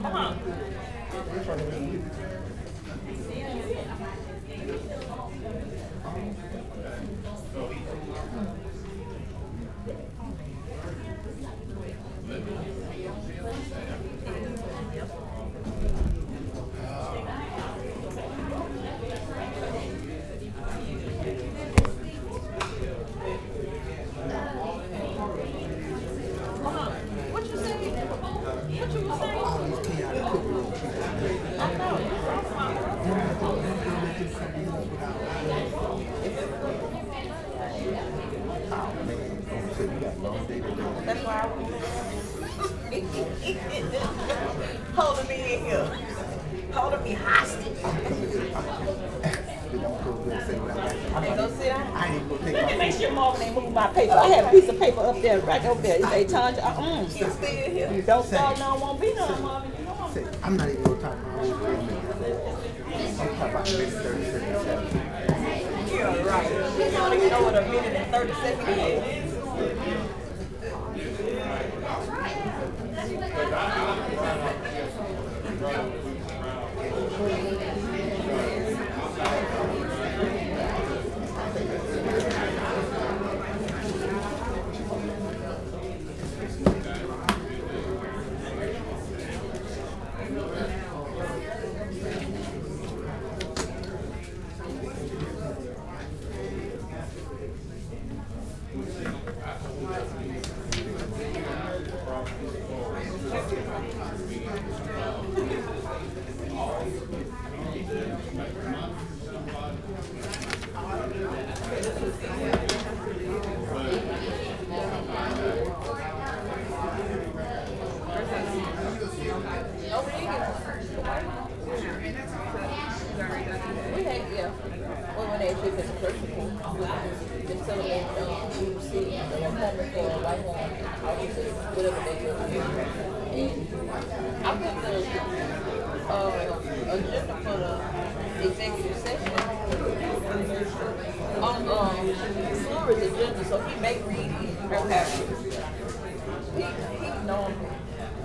Come on. That's why I holding me in here, holding me hostage. I ain't gonna sit down. Let me make sure Marvin ain't move my paper. I have a piece of paper up there, right over there. It say Tanja. He's still here. Don't start no, won't be no, Marvin. You know. I'm not even gonna talk about it. I'm talking about the next 30 seconds. You're right. You don't even know what a minute and 30 seconds is. Agenda for the executive session on Florida's agenda, so he may read her passage. He normally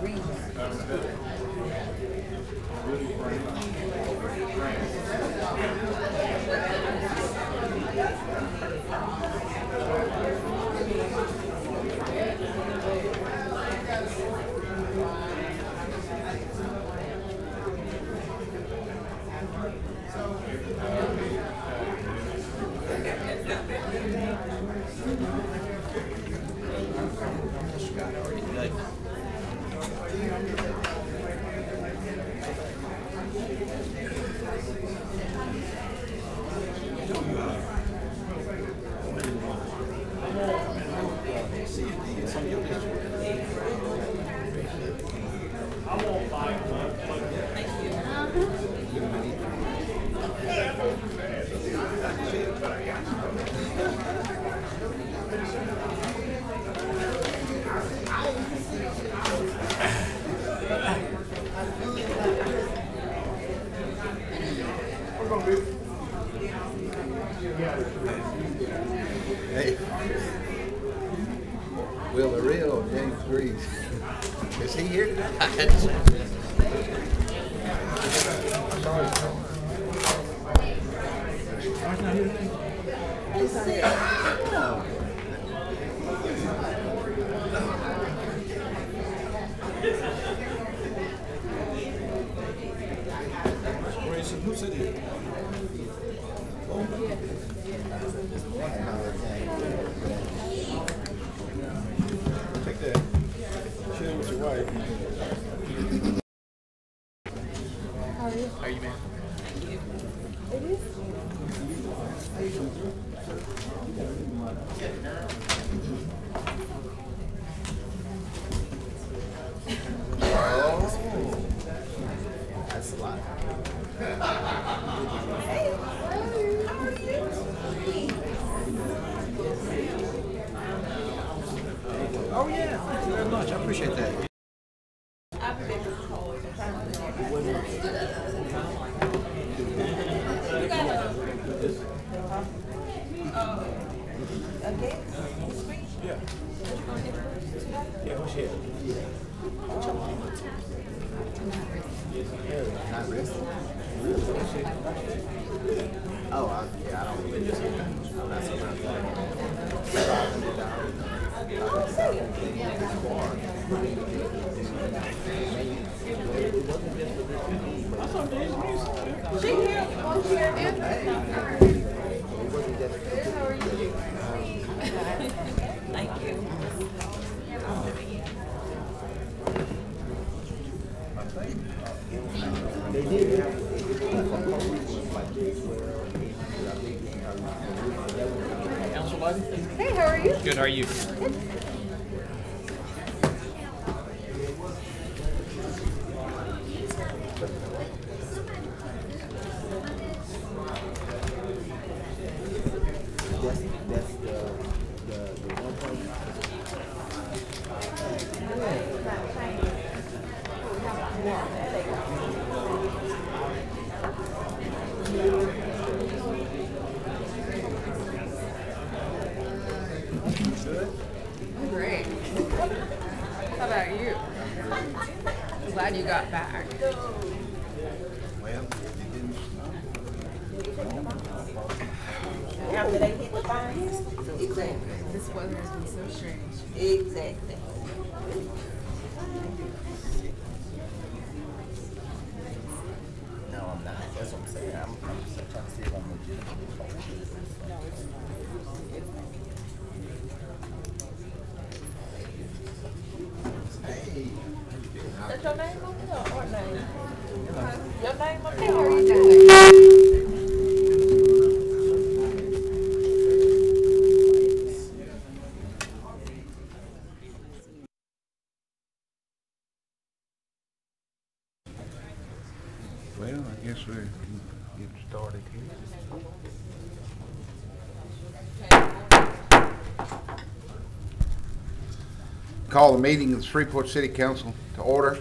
reads. Hey, Will the real James Greaves, is he here tonight? Who said it? Take that. Share it with your wife. How are you, man? It is. That's a lot. Oh yeah, thank you very much. I appreciate that. Again, speech. Yeah. Yeah, what's here? Not risk. Oh, yeah, I don't really just I'm not surprised. She here. Thank you. Hey, how are you? Good, how are you? That's the one point. Great. How about you? I'm glad you got back. Well, After they hit the fines. Exactly. This weather has been so strange. Exactly. no, I'm not. That's what I'm saying. I'm just trying to see if I'm legit. Hey. That's your name on there or name? Your name on Hey, there? how are you doing? Well, I guess we're getting started here. Call the meeting of the Shreveport City Council to order.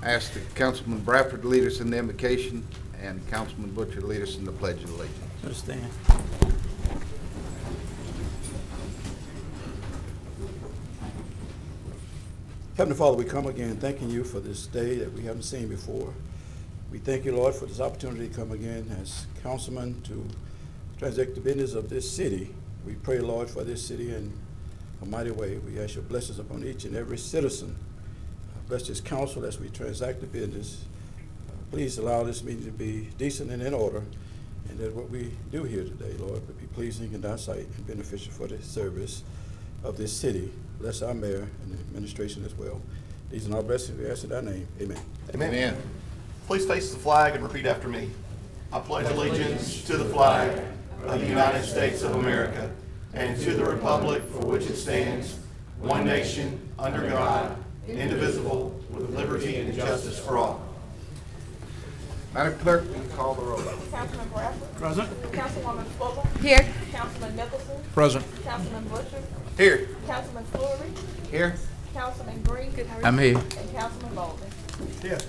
Ask the Councilman Bradford to lead us in the invocation and Councilman Butcher to lead us in the Pledge of Allegiance. Let's stand. Heavenly Father, we come again thanking you for this day that we haven't seen before. We thank you, Lord, for this opportunity to come again as councilman to transact the business of this city. We pray, Lord, for this city in a mighty way. We ask your blessings upon each and every citizen. Bless this council as we transact the business. Please allow this meeting to be decent and in order, and that what we do here today, Lord, would be pleasing in thy sight and beneficial for the service of this city. Bless our mayor and the administration as well. These are our blessings we ask in thy name. Amen. Amen. Please face the flag and repeat after me. I pledge allegiance to the flag of the United States of America and to the republic for which it stands, one nation, under God, indivisible, with liberty and justice for all. Madam Clerk, will you call the roll? Councilman Bradford. Present. Councilwoman Fuller. Here. Councilman Nicholson. Present. Councilman Butcher. Here. Councilman Fleury. Here. Councilman Green. I'm here. And Councilman Bowman. Here.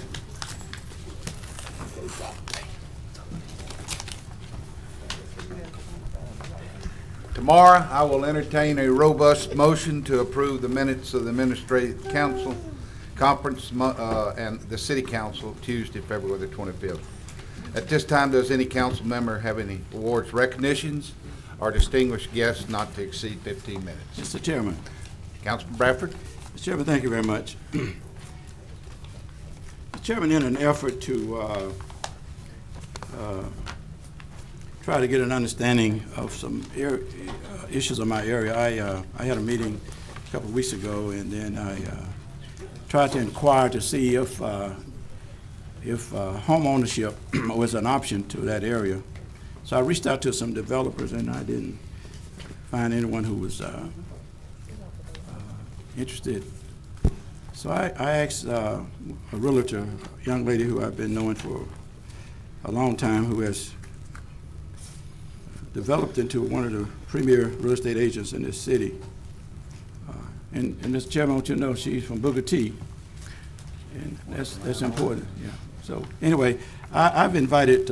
Tomorrow, I will entertain a robust motion to approve the minutes of the Administrative Council Conference and the City Council Tuesday, February the 25th. At this time, does any council member have any awards, recognitions, or distinguished guests not to exceed 15 minutes? Mr. Chairman. Councilman Bradford? Mr. Chairman, thank you very much. Mr. Chairman, in an effort to try to get an understanding of some issues in my area, I had a meeting a couple of weeks ago, and then I tried to inquire to see if home ownership was an option to that area. So I reached out to some developers, and I didn't find anyone who was interested. So I asked a realtor, a young lady who I've been knowing for a long time, who has developed into one of the premier real estate agents in this city. And Mr. Chairman, I want you to know she's from Booker T, and that's important. Yeah. So anyway, I've invited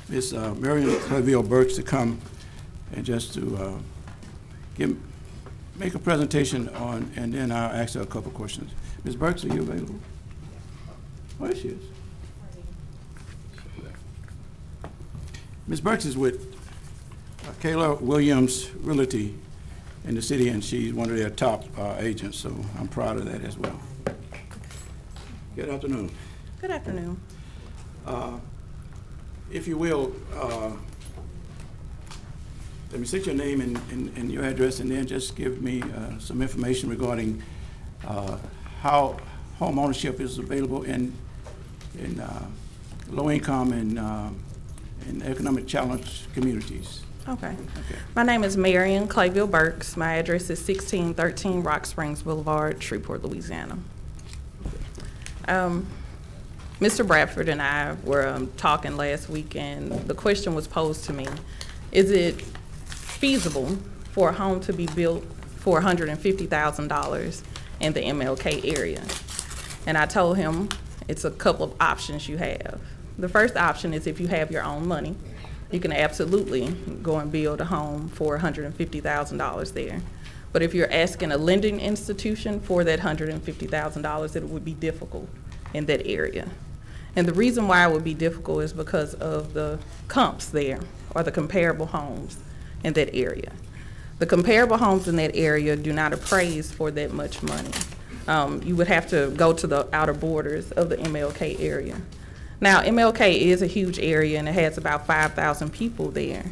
Miss Marion Claville Burks to come and just to give make a presentation on, and then I'll ask her a couple questions. Ms. Burks, are you available? Oh, there she is. Ms. Burks is with Kayla Williams Realty in the city, and she's one of their top agents, so I'm proud of that as well. Good afternoon. Good afternoon. If you will, let me state your name and your address, and then just give me some information regarding how home ownership is available in low-income and economic challenged communities. Okay. My name is Marion Clayville Burks. My address is 1613 Rock Springs Boulevard, Shreveport, Louisiana. Mr. Bradford and I were talking last week, and the question was posed to me, is it feasible for a home to be built for $150,000 in the MLK area? And I told him it's a couple of options you have. The first option is if you have your own money, you can absolutely go and build a home for $150,000 there. But if you're asking a lending institution for that $150,000, it would be difficult in that area. And the reason why it would be difficult is because of the comps there, or the comparable homes in that area. The comparable homes in that area do not appraise for that much money. You would have to go to the outer borders of the MLK area. Now, MLK is a huge area, and it has about 5,000 people there.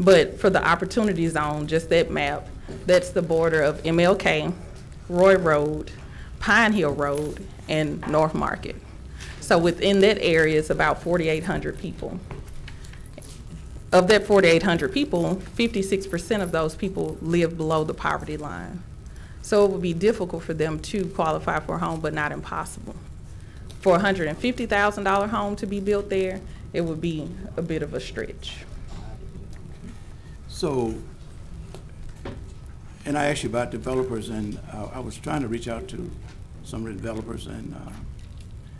But for the Opportunity Zone, just that map, that's the border of MLK, Roy Road, Pine Hill Road, and North Market. So within that area, it's about 4,800 people. Of that 4,800 people, 56% of those people live below the poverty line. So it would be difficult for them to qualify for a home, but not impossible. For a $150,000 home to be built there, it would be a bit of a stretch. So, and I asked you about developers, and I was trying to reach out to some of the developers, and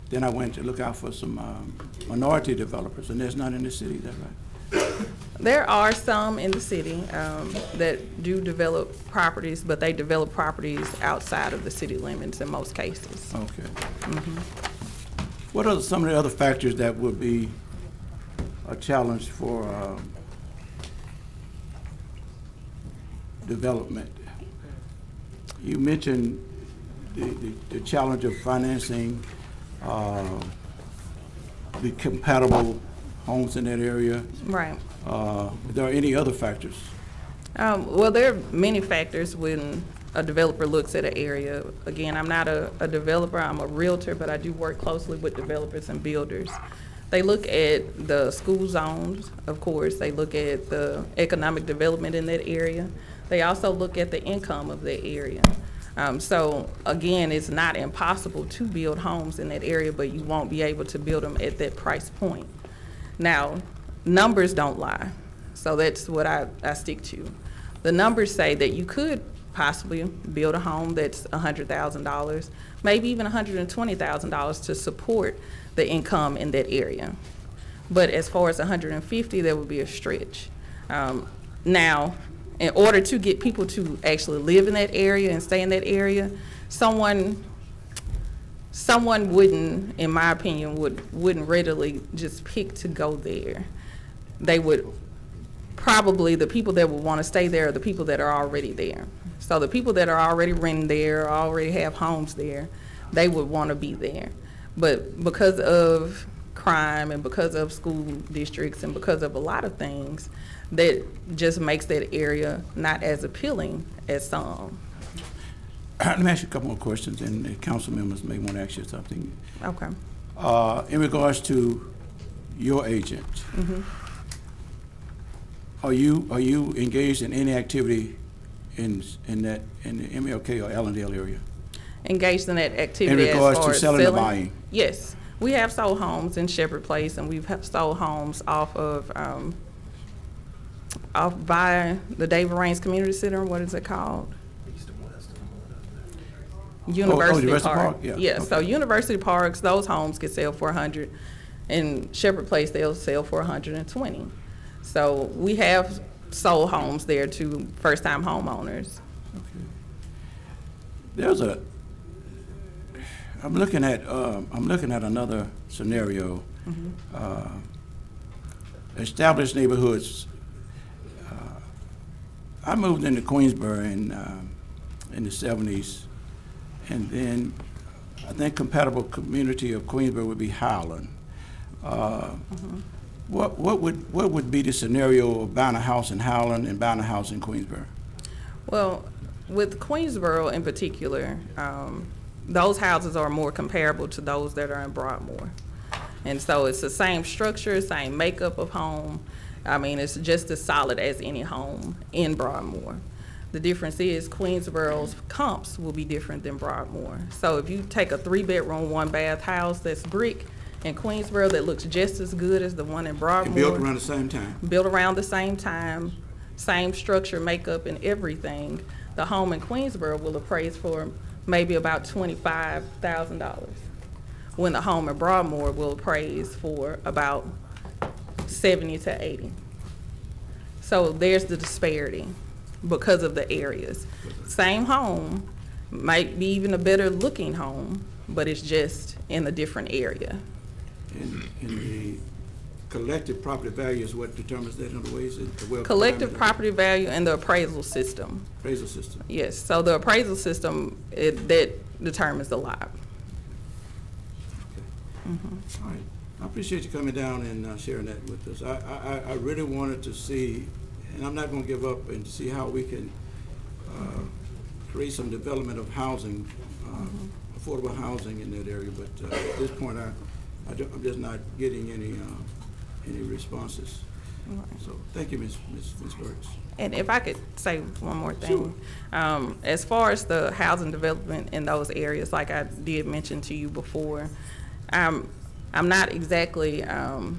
then I went to look out for some minority developers, and there's none in the city, is that right? There are some in the city that do develop properties, but they develop properties outside of the city limits in most cases. Okay. Mm-hmm. What are some of the other factors that would be a challenge for development? You mentioned the challenge of financing the compatible homes in that area. Right. Are there any other factors? Well, there are many factors when a developer looks at an area. Again, I'm not a developer, I'm a realtor, but I do work closely with developers and builders. They look at the school zones, of course. They look at the economic development in that area. They also look at the income of that area. So again, it's not impossible to build homes in that area, but you won't be able to build them at that price point. Now, numbers don't lie, so that's what I stick to. The numbers say that you could possibly build a home that's $100,000, maybe even $120,000 to support the income in that area. But as far as $150,000, that would be a stretch. Now, in order to get people to actually live in that area and stay in that area, someone wouldn't, in my opinion, wouldn't readily just pick to go there. They would probably, the people that would want to stay there are the people that are already there. So the people that are already renting there, already have homes there, they would want to be there. But because of crime and because of school districts and because of a lot of things, that just makes that area not as appealing as some. Let me ask you a couple more questions, and the council members may want to ask you something. Okay. In regards to your agent, Mm-hmm. are you engaged in any activity in the MLK or Allendale area? Engaged in that activity in regards as far to as selling or buying? Yes, we have sold homes in Shepherd Place, and we've sold homes off by the David Raines Community Center. What is it called? University Park. Yeah. Yeah. Okay. So University Parks, those homes could sell for $100. In Shepherd Place, they'll sell for $120. So we have sold homes there to first-time homeowners. Okay. There's I'm looking at another scenario. Established neighborhoods. I moved into Queensboro in the 70s, and then I think compatible community of Queensboro would be Highland. What would be the scenario of buying a house in Highland and buying a house in Queensboro? Well, with Queensboro in particular, those houses are more comparable to those that are in Broadmoor. And so it's the same structure, same makeup of home. I mean, it's just as solid as any home in Broadmoor. The difference is Queensboro's comps will be different than Broadmoor. So if you take a 3-bedroom, 1-bath house that's brick in Queensboro that looks just as good as the one in Broadmoor. And built around the same time. Built around the same time, same structure, makeup, and everything. The home in Queensboro will appraise for maybe about $25,000, when the home in Broadmoor will appraise for about 70 to 80. So there's the disparity because of the areas. Same home, might be even a better looking home, but it's just in a different area. And the collective property value is what determines that in other ways? Collective property value and the appraisal system. Appraisal system. Yes, so the appraisal system, that determines a lot. All right. I appreciate you coming down and sharing that with us. I really wanted to see, and I'm not going to give up, and to see how we can create some development of housing, affordable housing in that area. But at this point, I'm just not getting any responses. Right. So thank you, Ms. Burks. And if I could say one more thing. Sure. As far as the housing development in those areas, like I did mention to you before, I'm not exactly in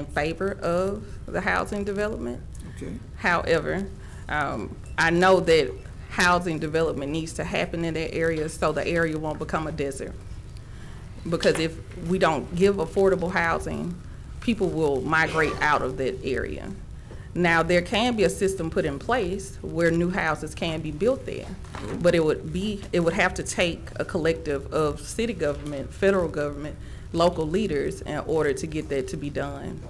favor of the housing development. Okay. However, I know that housing development needs to happen in that area so the area won't become a desert. Because if we don't give affordable housing, people will migrate out of that area. Now, there can be a system put in place where new houses can be built there, but it would have to take a collective of city government, federal government, local leaders in order to get that to be done.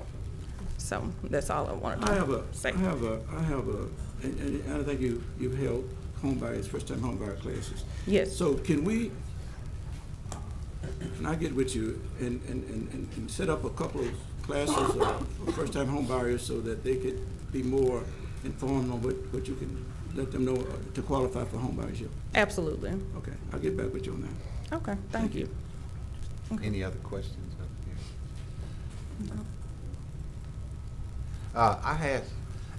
So that's all I wanted to say. I have a, and I think you've held home buyers, first-time home buyer classes. Yes. So can I get with you and set up a couple of classes for first-time home buyers so that they could be more informed on what you can let them know to qualify for home buyership? Absolutely. Okay, I'll get back with you on that. Okay, thank you. Okay. Any other questions up here? No. I had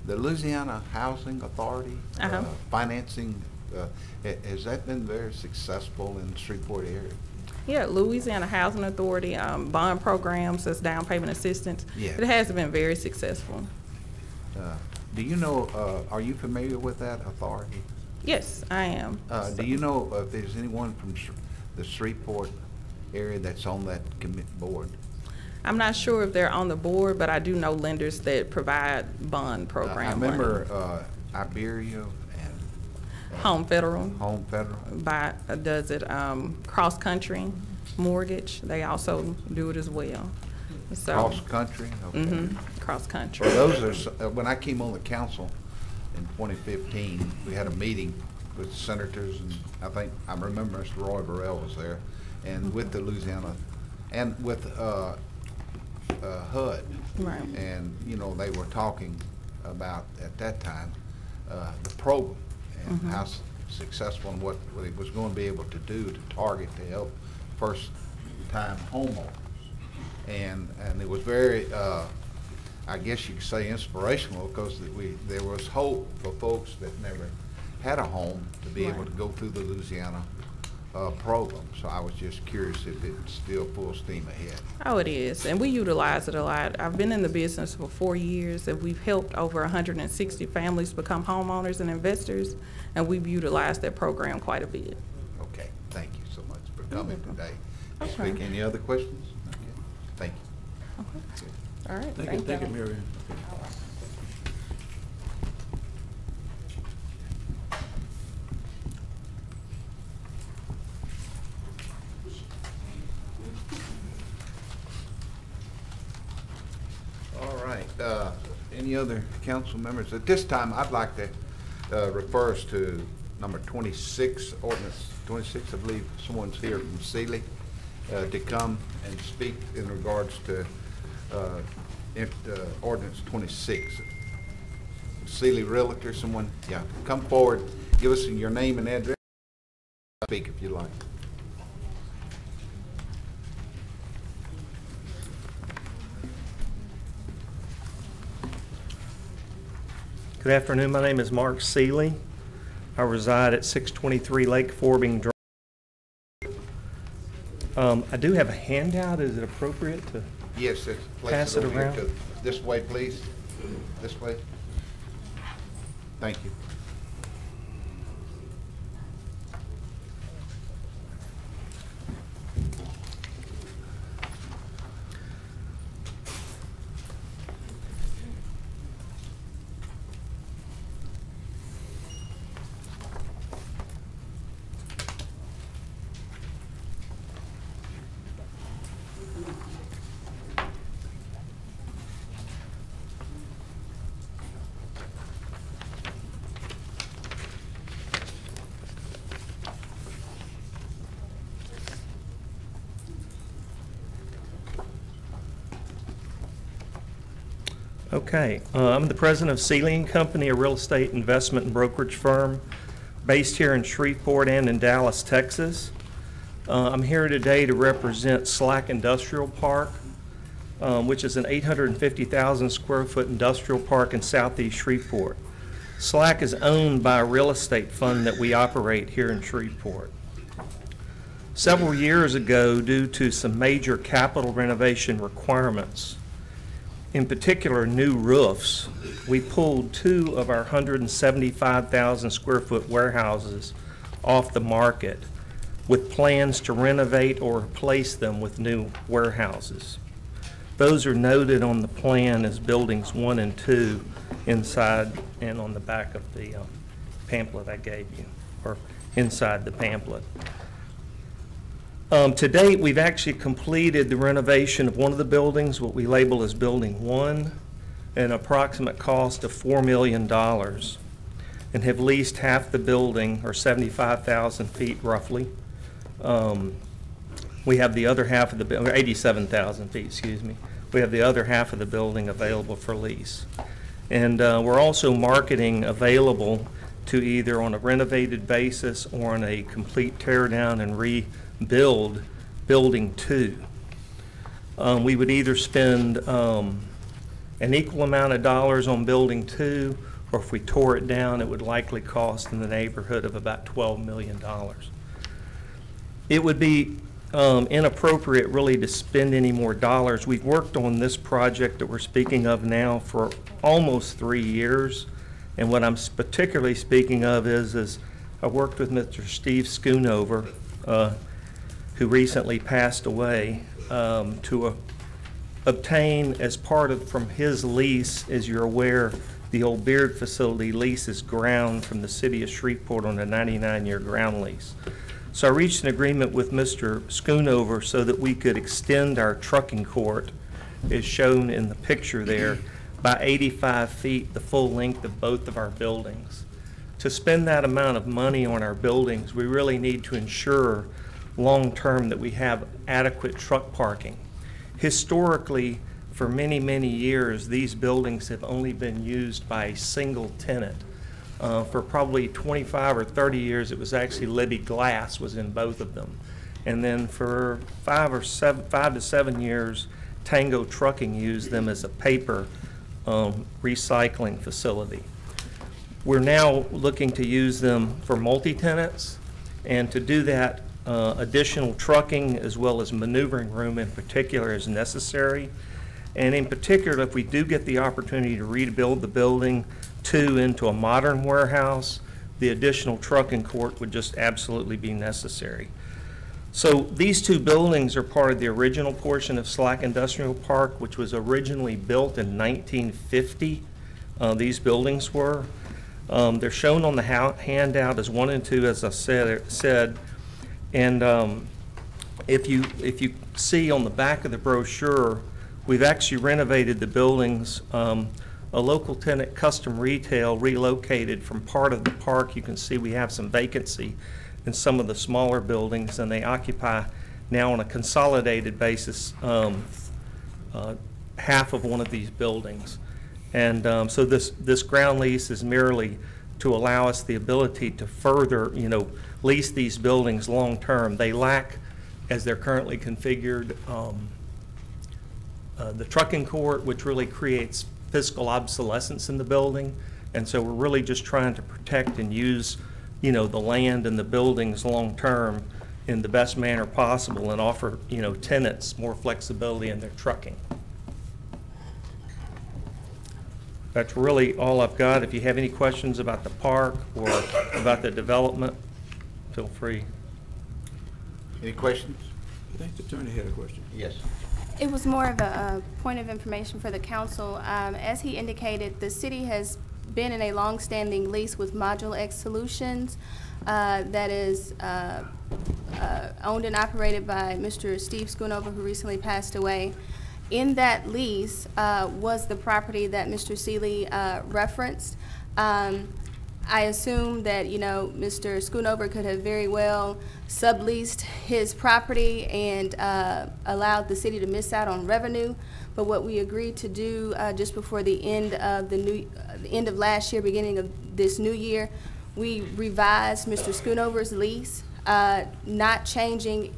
the Louisiana Housing Authority financing. Has that been very successful in the Shreveport area? Yeah, Louisiana Housing Authority, bond programs, that's down payment assistance. Yeah. It has been very successful. Do you know, are you familiar with that authority? Yes, I am. Do you know if there's anyone from the Shreveport area that's on that board? I'm not sure if they're on the board, but I do know lenders that provide bond program. I remember Iberia and Home Federal. Home Federal. Does it Cross Country Mortgage? They also do it as well. So, Cross Country? Okay. Cross Country. Well, those are, when I came on the council in 2015, we had a meeting with senators, and I remember Mr. Roy Burrell was there, and with the Louisiana, and with HUD. Right. And, you know, they were talking about, at that time, the program and how successful and what it was going to be able to do to target to help first-time homeowners. And it was very, I guess you could say, inspirational, because there was hope for folks that never had a home to be able to go through the Louisiana program. So I was just curious if it's still full steam ahead. Oh, it is, and we utilize it a lot. I've been in the business for 4 years, and we've helped over 160 families become homeowners and investors, and we've utilized that program quite a bit. Okay, thank you so much for coming today. Okay. Speak. Any other questions? Okay. Thank you. Okay. All right. Thank you, Marion. Any other council members? At this time, I'd like to refer us to number 26, Ordinance 26. I believe someone's here from Sealy to come and speak in regards to Ordinance 26. Sealy Realtor, someone, yeah, come forward, give us your name and address. Speak if you like. Good afternoon. My name is Mark Seeley. I reside at 623 Lake Forbing Drive. I do have a handout. Is it appropriate to Yes, pass it around? This way, please. This way. Thank you. Okay, I'm the president of Seeley & Company, a real estate investment and brokerage firm based here in Shreveport and in Dallas, Texas. I'm here today to represent Slack Industrial Park, which is an 850,000 square foot industrial park in southeast Shreveport. Slack is owned by a real estate fund that we operate here in Shreveport. Several years ago, due to some major capital renovation requirements, in particular new roofs, we pulled 2 of our 175,000 square foot warehouses off the market with plans to renovate or replace them with new warehouses. Those are noted on the plan as buildings 1 and 2 inside and on the back of the pamphlet I gave you, or inside the pamphlet. To date, we've actually completed the renovation of one of the buildings, what we label as Building 1, at an approximate cost of $4 million, and have leased half the building, or 75,000 feet roughly. We have the other half of the building, 87,000 feet, excuse me. We have the other half of the building available for lease. And we're also marketing available to either on a renovated basis or on a complete tear down and rebuild Building 2. We would either spend an equal amount of dollars on Building 2, or if we tore it down, it would likely cost in the neighborhood of about $12 million. It would be inappropriate really to spend any more dollars. We've worked on this project that we're speaking of now for almost 3 years, and what I'm particularly speaking of is I worked with Mr. Steve Schoonover, who recently passed away, to obtain as part of from his lease, as you're aware, the old Beard facility leases ground from the city of Shreveport on a 99-year ground lease. So I reached an agreement with Mr. Schoonover so that we could extend our trucking court, as shown in the picture there, by 85 feet, the full length of both of our buildings. To spend that amount of money on our buildings, we really need to ensure long-term that we have adequate truck parking. Historically, for many, many years, these buildings have only been used by a single tenant. For probably 25 or 30 years, it was actually Libby Glass was in both of them. And then for 5 to 7 years, Tango Trucking used them as a paper recycling facility. We're now looking to use them for multi-tenants, and to do that, additional trucking as well as maneuvering room in particular is necessary. And in particular, if we do get the opportunity to rebuild the building 2 into a modern warehouse, the additional trucking court would just absolutely be necessary. So these 2 buildings are part of the original portion of Slack Industrial Park, which was originally built in 1950. These buildings were. They're shown on the handout as 1 and 2, as I said. And if you see on the back of the brochure, we've actually renovated the buildings. A local tenant, Custom Retail, relocated from part of the park. You can see we have some vacancy in some of the smaller buildings, and they occupy now on a consolidated basis half of one of these buildings. And so this ground lease is merely to allow us the ability to further, lease these buildings long term. They lack, as they're currently configured, the trucking court, which really creates physical obsolescence in the building. And so we're really just trying to protect and use, the land and the buildings long term in the best manner possible and offer, tenants more flexibility in their trucking. That's really all I've got. If you have any questions about the park or about the development, feel free. Any questions? I think the attorney had a question. Yes. It was more of a point of information for the council. As he indicated, the city has been in a long-standing lease with Module X Solutions that is owned and operated by Mr. Steve Schoonover, who recently passed away. In that lease was the property that Mr. Seeley referenced. I assume that, Mr. Schoonover could have very well subleased his property and allowed the city to miss out on revenue. But what we agreed to do just before the end of the end of last year, beginning of this new year, we revised Mr. Schoonover's lease, not changing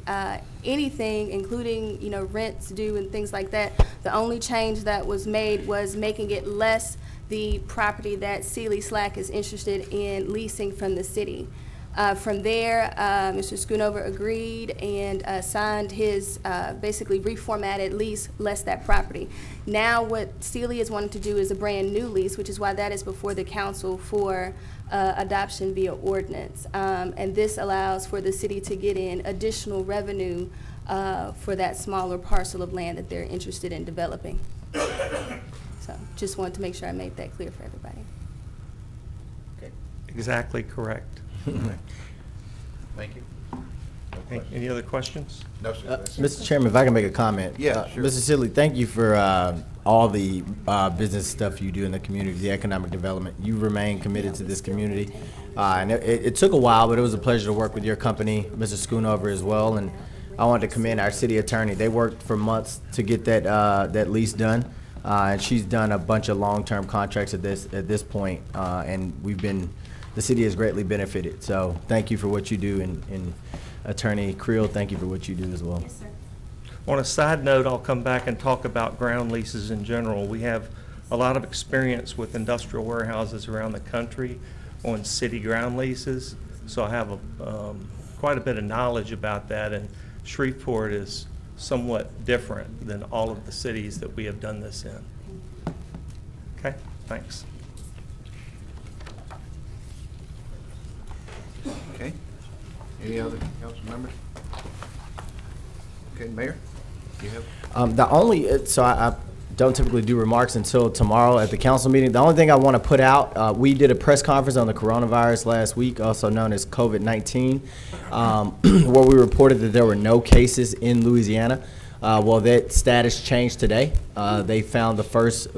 anything, including rents due and things like that. The only change that was made was making it less the property that Seeley Slack is interested in leasing from the city. From there, Mr. Schoonover agreed and signed his basically reformatted lease, less that property. Now what Seeley is wanting to do is a brand new lease, which is why that is before the council for adoption via ordinance. And this allows for the city to get in additional revenue for that smaller parcel of land that they're interested in developing. So just wanted to make sure I made that clear for everybody. Okay. Exactly correct. Thank you. Okay. Any other questions? No, sir. Mr. Chairman, if I can make a comment. Yeah, sure. Mr. Seeley, thank you for all the business stuff you do in the community, the economic development. You remain committed to this community. And it took a while, but it was a pleasure to work with your company, Mr. Schoonover, as well. And I wanted to commend our city attorney. They worked for months to get that lease done. And she's done a bunch of long-term contracts at this point, and the city has greatly benefited. So thank you for what you do, and Attorney Creel, thank you for what you do as well. Yes, sir. On a side note, I'll come back and talk about ground leases in general. We have a lot of experience with industrial warehouses around the country on city ground leases, so I have quite a bit of knowledge about that, and Shreveport is somewhat different than all of the cities that we have done this in. Okay, thanks. Okay. Any other council members? Okay, Mayor, you have? So I don't typically do remarks until tomorrow at the council meeting. The only thing I want to put out, we did a press conference on the coronavirus last week, also known as COVID-19, where we reported that there were no cases in Louisiana. Well, that status changed today. They found the first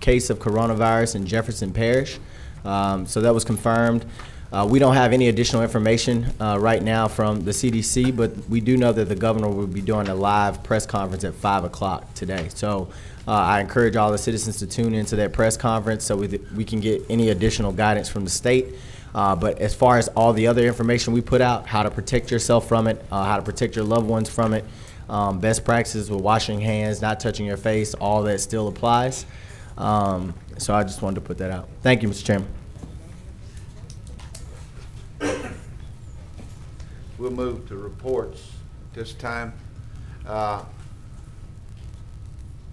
case of coronavirus in Jefferson Parish. So that was confirmed. We don't have any additional information right now from the CDC, but we do know that the governor will be doing a live press conference at 5 o'clock today. So I encourage all the citizens to tune into that press conference so we can get any additional guidance from the state. But as far as all the other information we put out, how to protect yourself from it, how to protect your loved ones from it, best practices with washing hands, not touching your face, all that still applies. So I just wanted to put that out. Thank you, Mr. Chairman. We'll move to reports this time.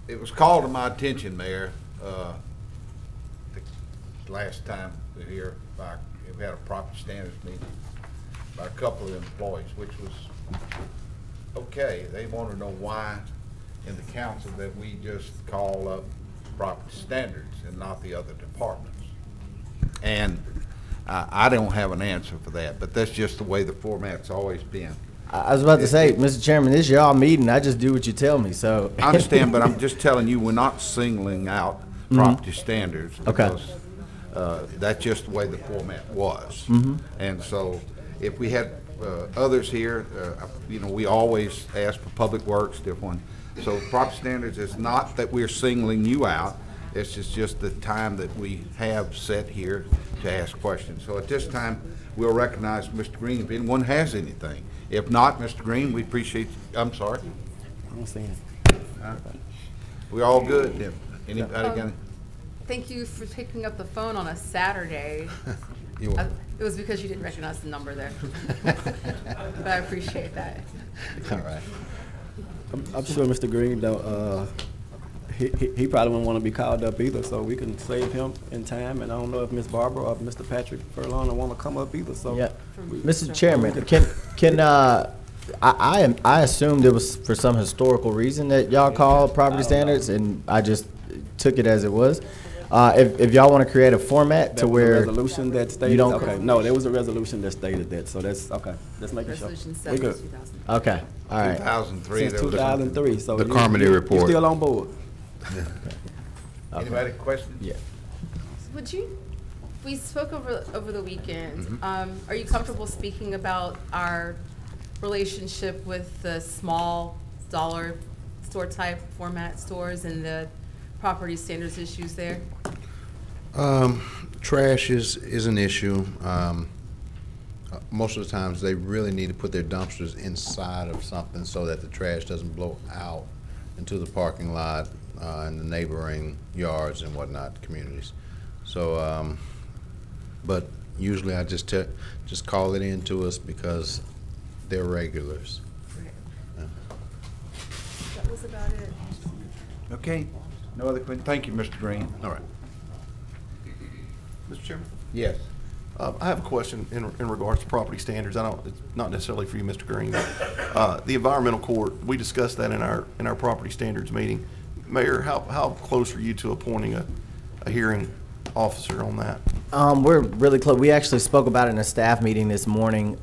It was called to my attention, Mayor, the last time we were here, we had a proper standards meeting by a couple of employees, which was okay. They want to know why in the council that we just call up proper standards and not the other departments. And I don't have an answer for that, but that's just the way the format's always been. I was about to say, Mr. Chairman, this is y'all meeting. I just do what you tell me, so. I understand, but I'm just telling you, we're not singling out property standards. Okay. Because that's just the way the format was. And so if we had others here, you know, we always ask for Public Works, different one. So property standards is not that we're singling you out. It's just the time that we have set here to ask questions. So at this time, we'll recognize Mr. Green if anyone has anything. If not, Mr. Green, we appreciate you. I'm sorry. I don't see anything. We're all good then. Anybody got? Thank you for picking up the phone on a Saturday. You're welcome. It was because you didn't recognize the number there. But I appreciate that. All right. I'm sure Mr. Green don't, he probably wouldn't want to be called up either, so we can save him in time. And I don't know if Ms. Barbara or Mr. Patrick Furlong don't want to come up either, so. Yeah. Mr. Chairman, I assumed it was for some historical reason that y'all called property standards, and I just took it as it was. If y'all want to create a format to where. There was a resolution that stated, you don't. okay, no, there was a resolution that stated that, so that's, okay, let's make sure. Resolution We 7, good. 2000. Okay, all right. 2003. Since 2003, so. The Carmody report. You're still on board. Anybody questions? Yeah. Would you, we spoke over the weekend. Are you comfortable speaking about our relationship with the small dollar store type format stores and the property standards issues there? Trash is an issue. Most of the times they really need to put their dumpsters inside of something so that the trash doesn't blow out into the parking lot and the neighboring yards and whatnot, communities. So, but usually I just call it in to us because they're regulars. Right. That was about it. Okay. No other questions? Thank you, Mr. Green. All right. Mr. Chairman? Yes. I have a question in regards to property standards. It's not necessarily for you, Mr. Green. The environmental court, we discussed that in our property standards meeting. Mayor, how close are you to appointing a hearing officer on that? We're really close. We actually spoke about it in a staff meeting this morning.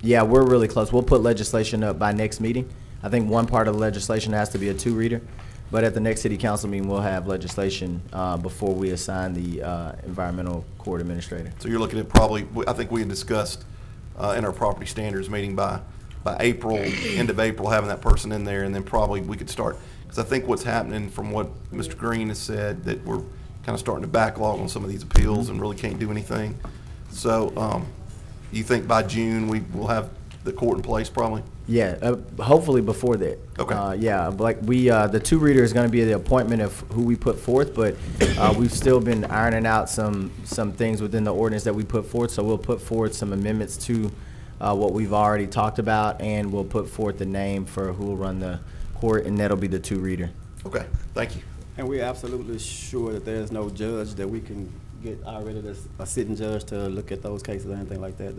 Yeah, we're really close. We'll put legislation up by next meeting. I think one part of the legislation has to be a 2-reader. But at the next city council meeting, we'll have legislation before we assign the environmental court administrator. So you're looking at probably, I think we had discussed in our property standards meeting by April, end of April, having that person in there, and then probably we could start. Because I think what's happening from what Mr. Green has said, that we're kind of starting to backlog on some of these appeals and really can't do anything. So you think by June we will have the court in place probably? Yeah, hopefully before that. Okay. Yeah, like the 2-reader is going to be the appointment of who we put forth, but we've still been ironing out some things within the ordinance that we put forth. So we'll put forward some amendments to what we've already talked about, and we'll put forth the name for who will run the court, and that'll be the 2-reader. Okay, thank you. And we're absolutely sure that there's no judge that we can get already that's a sitting judge to look at those cases or anything like that.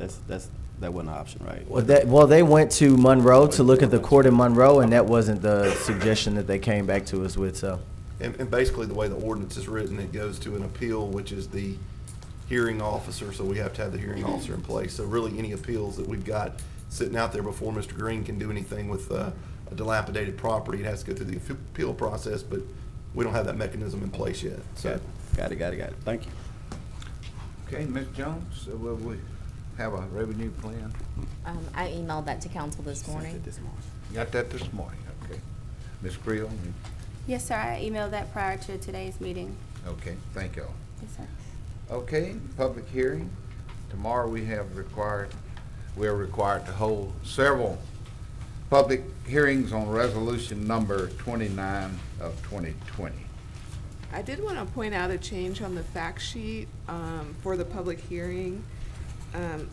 That wasn't an option, right? Well, they went to Monroe to look at the court in Monroe, and that wasn't the suggestion that they came back to us with. So, and basically the way the ordinance is written, it goes to an appeal, which is the hearing officer. So we have to have the hearing officer in place. So really, any appeals that we've got sitting out there before Mr. Green can do anything with a dilapidated property, it has to go through the appeal process. But we don't have that mechanism in place yet. So Got it. Thank you. Okay, Ms. Jones, will we have a revenue plan? I emailed that to council this morning. Got that this morning, okay. Ms. Creel? Yes, sir. I emailed that prior to today's meeting. Okay, thank you all. Yes, sir. Okay, public hearing. Tomorrow we are required to hold several public hearings on resolution number 29 of 2020. I did want to point out a change on the fact sheet for the public hearing.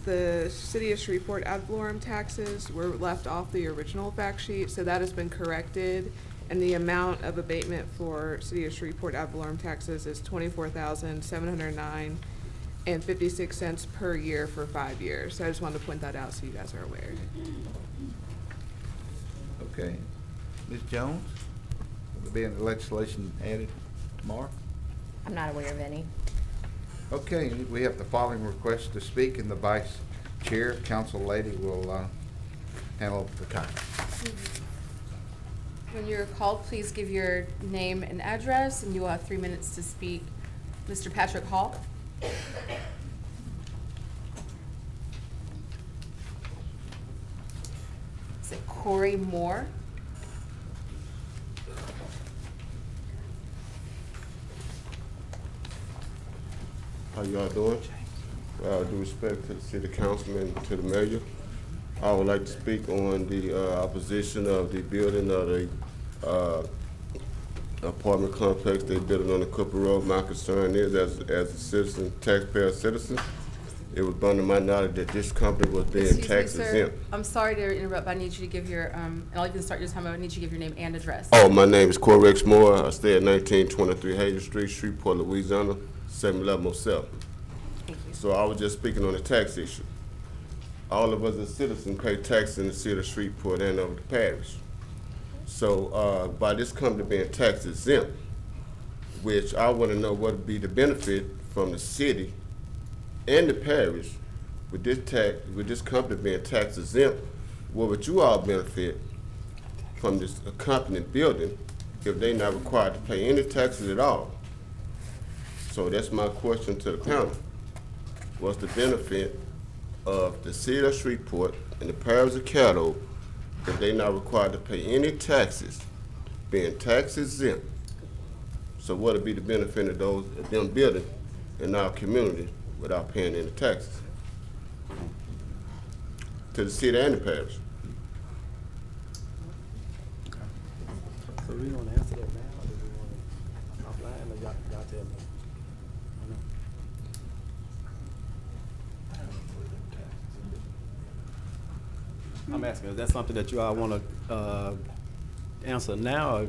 The city of Shreveport ad valorem taxes were left off the original fact sheet, so that has been corrected, and the amount of abatement for city of Shreveport ad valorem taxes is $24,709.56 per year for 5 years. So I just wanted to point that out so you guys are aware. Okay. Ms. Jones, will there be any legislation added tomorrow? I'm not aware of any. Okay, we have the following request to speak, and the vice chair, council lady, will handle the contract. When you're called, please give your name and address, and you will have 3 minutes to speak. Mr. Patrick Hall. Is it Corey Moore? How y'all doing? Due respect to the city councilman, to the mayor, I would like to speak on the opposition of the building of the apartment complex they built on the Cooper Road. My concern is, as a citizen, taxpayer citizen, it was under my knowledge that this company was being tax exempt. I'm sorry to interrupt, but I need you to give your, and I'll even start your time, I need you to give your name and address. Oh, my name is Corey Moore. I stay at 1923 Hayden Street, Shreveport, Louisiana, 71107. Thank you. So I was just speaking on the tax issue. All of us as citizens pay tax in the city of Shreveport and over the parish. So by this company being tax exempt, which I want to know what would be the benefit from the city and the parish with this company being tax exempt, what would you all benefit from this company building if they're not required to pay any taxes at all? So that's my question to the panel. What's the benefit of the city of Shreveport and the parish of Caddo if they're not required to pay any taxes, being tax exempt? So what would be the benefit of them building in our community without paying any taxes to the city and the parish? So we want to answer that now, or do we want to offline, or y'all tell me? I'm asking, is that something that you all want to answer now, or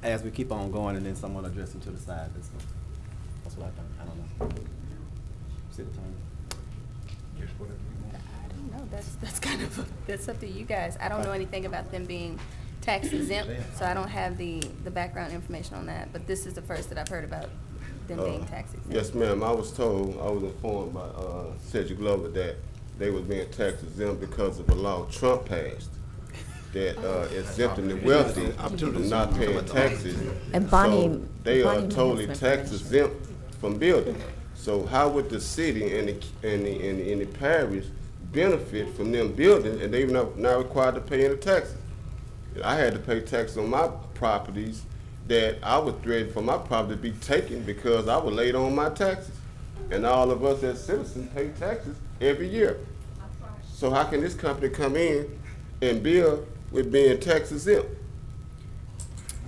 as we keep on going and then someone addressing to the side? That's what I think. I don't know. City attorney. I don't know. That's kind of that's up to you guys. I don't know anything about them being tax exempt, so I don't have the background information on that. But this is the first that I've heard about them being tax exempt. Yes, ma'am. I was informed by Cedric Glover that they was being tax exempt because of a law Trump passed that exempting the wealthy from not paying taxes. And Bonnie, so they are Bonnie totally tax exempt from building. So how would the city and the parish benefit from them building and they're not required to pay any taxes? I had to pay taxes on my properties that I was threatened for my property to be taken because I was late on my taxes. And all of us as citizens pay taxes every year. So how can this company come in and build with being tax exempt?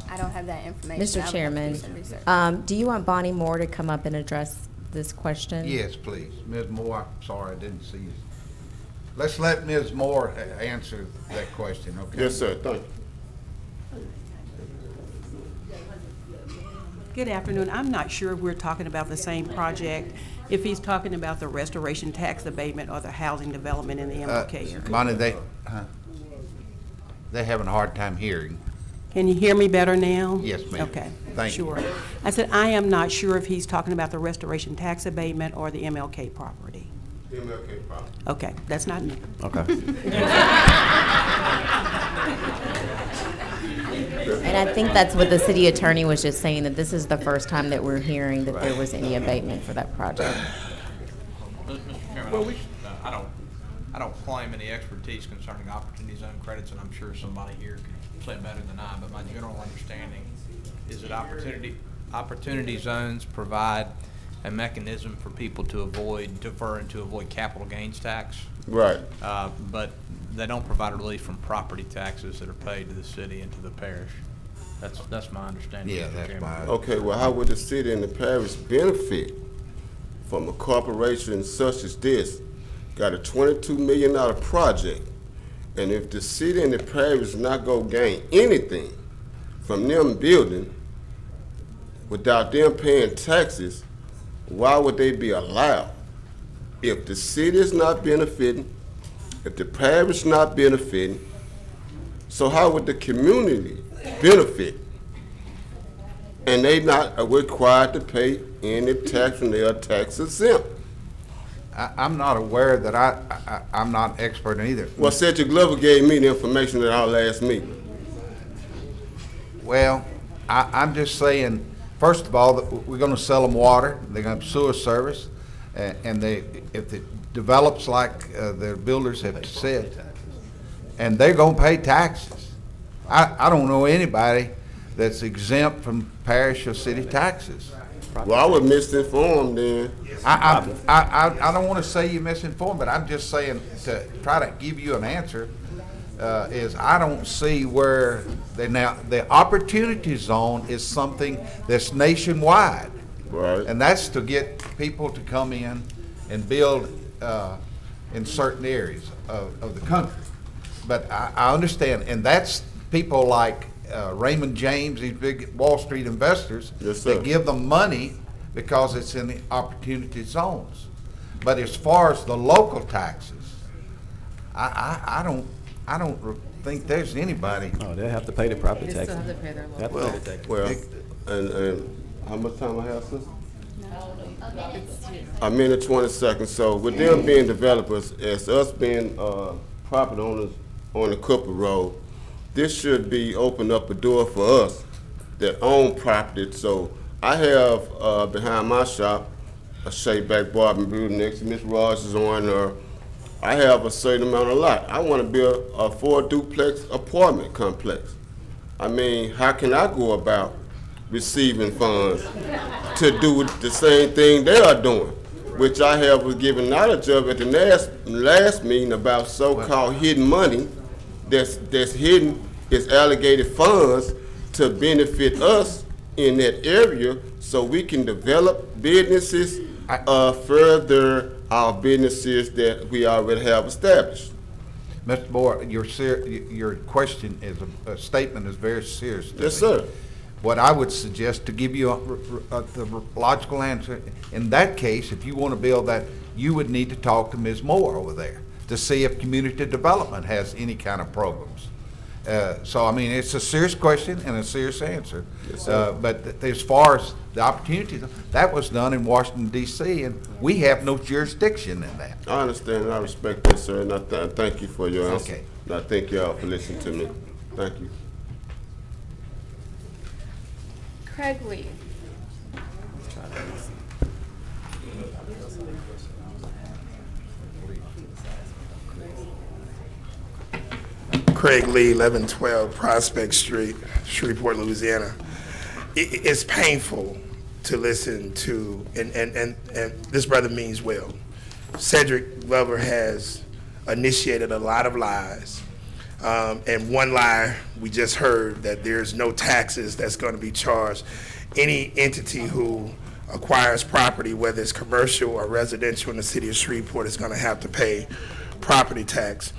I don't have that information. Mr. Chairman, do you want Bonnie Moore to come up and address this question? Yes, please. Ms. Moore, I'm sorry, I didn't see you. Let's let Ms. Moore answer that question, okay? Yes, sir. Thank you. Good afternoon. I'm not sure if we're talking about the same project, if he's talking about the restoration tax abatement or the housing development in the MLK area. Bonnie, they're having a hard time hearing. Can you hear me better now? Yes, ma'am. Okay. Thank you. Sure. I said I am not sure if he's talking about the restoration tax abatement or the MLK property. The MLK property. Okay, that's not me. Okay. And I think that's what the city attorney was just saying, that this is the first time that we're hearing that there was any abatement for that project. Mr. Chairman, I don't claim any expertise concerning opportunity zone credits, and I'm sure somebody here can say it better than I, but my general understanding is that opportunity zones provide a mechanism for people to defer and to avoid capital gains tax. Right. But they don't provide relief from property taxes that are paid to the city and to the parish. That's my understanding. Yeah, that's my. Okay, well, how would the city and the parish benefit from a corporation such as this? Got a $22 million project, and if the city and the parish not gonna gain anything from them building without them paying taxes, why would they be allowed? If the city is not benefiting, if the parish not benefiting, so how would the community benefit? And they not required to pay any tax, and they are tax exempt. I'm not aware that I'm not expert either. Well, Cedric Glover gave me the information at our last meeting. Well, I'm just saying, first of all, that we're going to sell them water. They're going to have sewer service, and if it develops like the builders have said, and they're going to pay taxes. I don't know anybody that's exempt from parish or city taxes. Well, I was misinformed then. I don't want to say you're misinformed, but I'm just saying to try to give you an answer is I don't see where the opportunity zone is something that's nationwide. Right. And that's to get people to come in and build in certain areas of the country. But I understand, and that's people like Raymond James, these big Wall Street investors, that give them money because it's in the opportunity zones. But as far as the local taxes, I don't think there's anybody. Oh, they have to pay the property They taxes. still have to pay their They have to local. pay the taxes. Well, and how much time I have, sister? A minute, 20 seconds. So with them being developers, as us being property owners on the Cooper Road, this should be open up a door for us that own property. So I have behind my shop a shape-back barber building next to Miss Rogers on I have a certain amount of lot. I want to build a 4-duplex apartment complex. I mean, how can I go about receiving funds to do the same thing they are doing, which I was given knowledge of at the last meeting about so-called hidden money that's hidden is allocated funds to benefit us in that area so we can develop businesses, further our businesses that we already have established. Mr. Moore, your question is a statement is very serious. Yes, sir. What I would suggest to give you the logical answer, in that case, if you want to build that, you would need to talk to Ms. Moore over there to see if community development has any kind of programs. So, I mean, it's a serious question and a serious answer. Yes, sir. But as far as the opportunity, that was done in Washington, D.C., and we have no jurisdiction in that. I understand and I respect that, sir, and I thank you for your answer. Okay. And I thank y'all for listening to me. Thank you. Craig Lee. Craig Lee, 1112 Prospect Street, Shreveport, Louisiana. It's painful to listen to, and this brother means well. Cedric Glover has initiated a lot of lies. And one lie we just heard, that there's no taxes that's going to be charged. Any entity who acquires property, whether it's commercial or residential in the city of Shreveport, is going to have to pay property tax.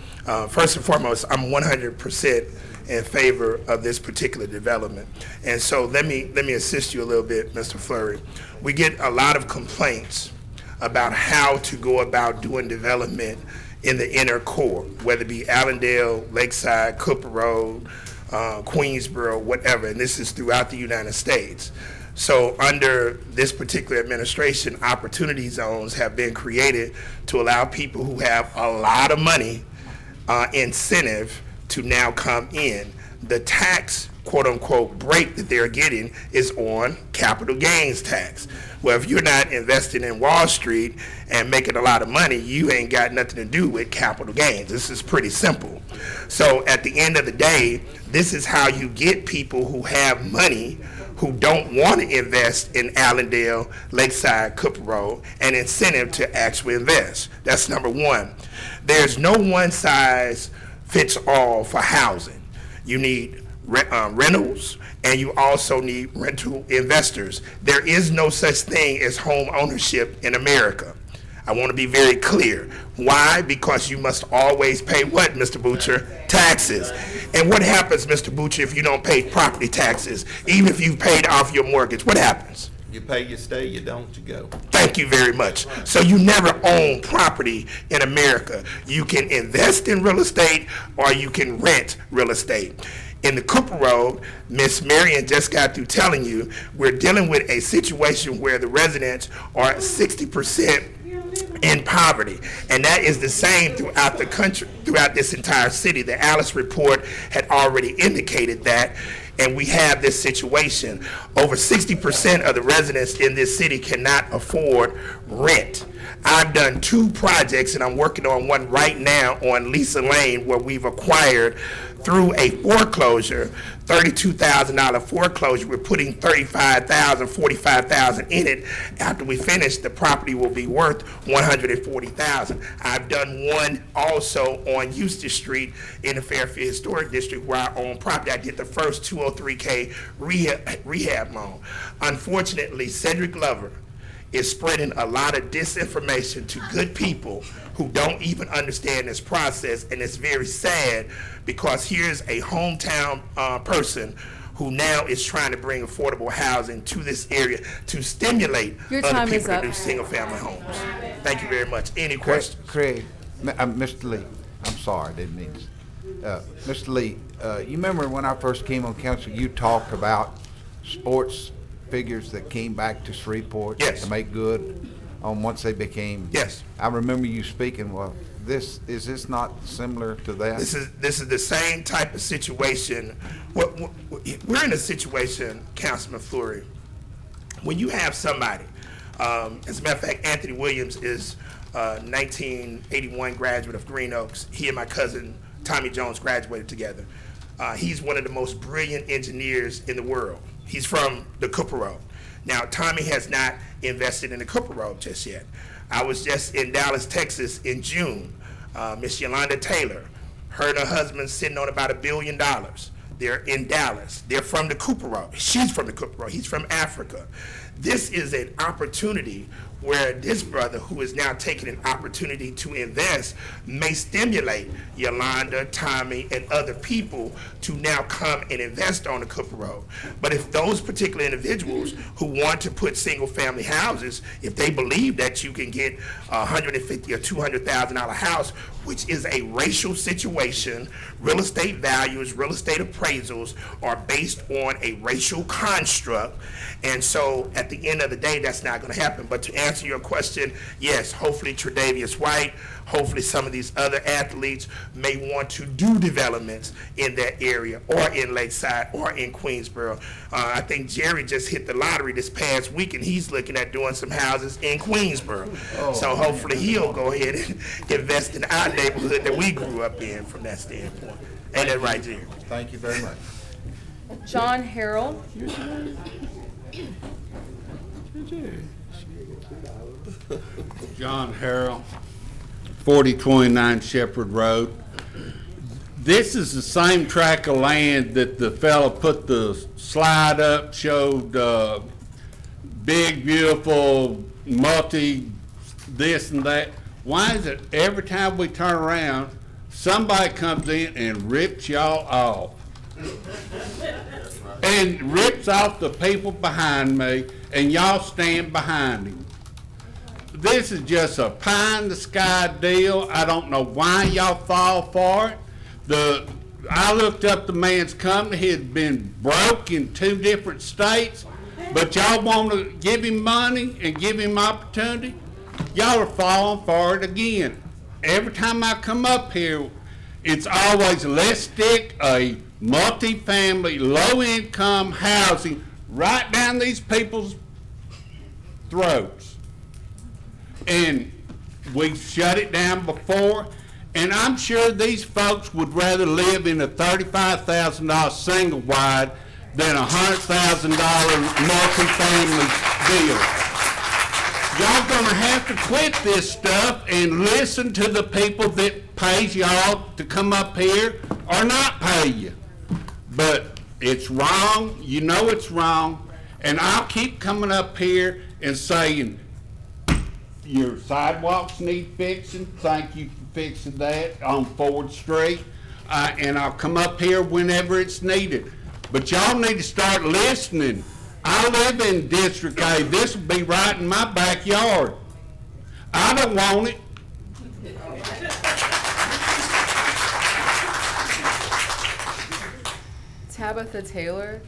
First and foremost, I'm 100% in favor of this particular development. And so let me assist you a little bit, Mr. Fleury. We get a lot of complaints about how to go about doing development in the inner core, whether it be Allendale, Lakeside, Cooper Road, Queensboro, whatever, and this is throughout the United States. So under this particular administration, opportunity zones have been created to allow people who have a lot of money incentive to now come in. The tax, quote unquote, break that they're getting is on capital gains tax. Well, if you're not investing in Wall Street and making a lot of money, you ain't got nothing to do with capital gains. This is pretty simple. So at the end of the day, this is how you get people who have money who don't want to invest in Allendale, Lakeside, Cooper Road, an incentive to actually invest. That's number one. There's no one size fits all for housing. You need rentals, and you also need rental investors. There is no such thing as home ownership in America. I want to be very clear. Why? Because you must always pay what, Mr. Butcher? Taxes. And what happens, Mr. Butcher, if you don't pay property taxes? Even if you've paid off your mortgage, what happens? You pay, you stay, you don't, you go. Thank you very much. So you never own property in America. You can invest in real estate or you can rent real estate. In the Cooper Road, Miss Marion just got through telling you we're dealing with a situation where the residents are 60% in poverty. And that is the same throughout the country, throughout this entire city. The Alice report had already indicated that, and we have this situation. Over 60% of the residents in this city cannot afford rent. I've done 2 projects, and I'm working on one right now on Lisa Lane, where we've acquired through a foreclosure, $32,000 foreclosure. We're putting $35,000, $45,000 in it. After we finish, the property will be worth $140,000. I've done one also on Eustis Street in the Fairfield Historic District where I own property. I did the first 203K rehab loan. Unfortunately, Cedric Lover is spreading a lot of disinformation to good people who don't even understand this process, and it's very sad because here's a hometown person who now is trying to bring affordable housing to this area to stimulate other people to do single-family homes. Thank you very much. Any questions? Craig, Mr. Lee, I'm sorry, I didn't mean to. Mr. Lee, you remember when I first came on council, you talked about sports figures that came back to Shreveport to make good on once they became. Yes. I remember you speaking. Well, is this not similar to that? This is the same type of situation. We're in a situation, Councilman Fleury, when you have somebody. As a matter of fact, Anthony Williams is 1981 graduate of Green Oaks. He and my cousin Tommy Jones graduated together. He's one of the most brilliant engineers in the world. He's from the Cooper Road. Now, Tommy has not invested in the Cooper Road just yet. I was just in Dallas, Texas in June. Miss Yolanda Taylor, her and her husband sitting on about $1 billion. They're in Dallas. They're from the Cooper Road. She's from the Cooper Road. He's from Africa. This is an opportunity where this brother, who is now taking an opportunity to invest, may stimulate Yolanda, Tommy, and other people to now come and invest on the Cooper Road. But if those particular individuals who want to put single-family houses, if they believe that you can get a $150,000 or $200,000 house, which is a racial situation, real estate values, real estate appraisals are based on a racial construct, and so at the end of the day, that's not going to happen. But to answer your question, yes, hopefully Tre'Davious White, hopefully some of these other athletes may want to do developments in that area or in Lakeside or in Queensboro. I think Jerry just hit the lottery this past week and he's looking at doing some houses in Queensboro. So hopefully he'll go ahead and invest in our neighborhood that we grew up in from that standpoint. Ain't that right, Jerry? Thank you very much. John Harrell. John Harrell, 4029 Shepherd Road. This is the same tract of land that the fellow put the slide up, showed big, beautiful, multi this and that. Why is it every time we turn around, somebody comes in and rips y'all off? And rips off the people behind me, and y'all stand behind him. This is just a pie-in-the-sky deal. I don't know why y'all fall for it. I looked up the man's company. He had been broke in 2 different states, but y'all want to give him money and give him opportunity? Y'all are falling for it again. Every time I come up here, it's always, let's stick a multi-family, low-income housing right down these people's throats. And we shut it down before, and I'm sure these folks would rather live in a $35,000 single wide than a $100,000 multi-family deal. Y'all gonna have to quit this stuff and listen to the people that pays y'all to come up here or not pay you. But it's wrong, you know it's wrong, and I'll keep coming up here and saying, your sidewalks need fixing, thank you for fixing that on Ford Street, and I'll come up here whenever it's needed. But y'all need to start listening. I live in District A, this will be right in my backyard. I don't want it. Tabitha Taylor.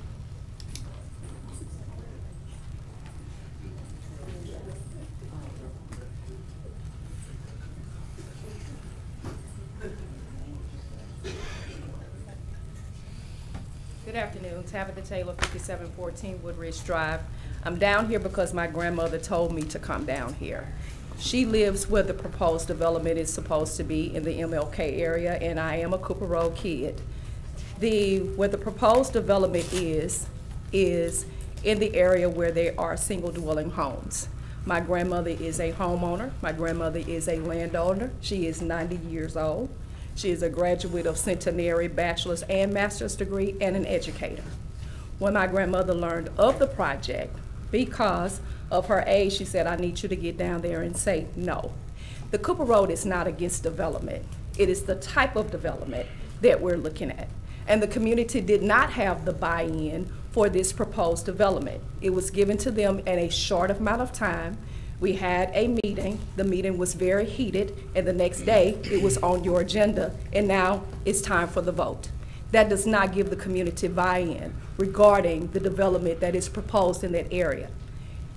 afternoon, Tabitha Taylor, 5714 Woodridge Drive. I'm down here because my grandmother told me to come down here. She lives where the proposed development is supposed to be in the MLK area, and I am a Cooper Road kid. Where the proposed development is in the area where there are single dwelling homes. My grandmother is a homeowner. My grandmother is a landowner. She is 90 years old. She is a graduate of centenary bachelor's and master's degree and an educator. When my grandmother learned of the project, because of her age, she said, I need you to get down there and say no. The Cooper Road is not against development. It is the type of development that we're looking at. And the community did not have the buy-in for this proposed development. It was given to them in a short amount of time. We had a meeting. The meeting was very heated, and the next day it was on your agenda, and now it's time for the vote. That does not give the community buy-in regarding the development that is proposed in that area.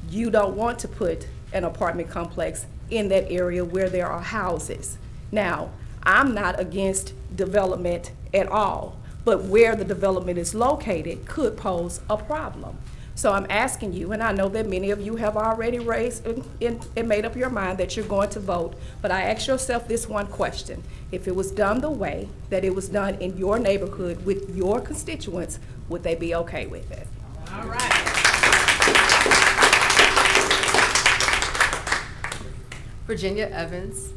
You don't want to put an apartment complex in that area where there are houses. Now, I'm not against development at all, but where the development is located could pose a problem. So I'm asking you, and I know that many of you have already raised and made up your mind that you're going to vote, but I ask yourself this one question. If it was done the way that it was done in your neighborhood with your constituents, would they be okay with it? All right. Virginia Evans.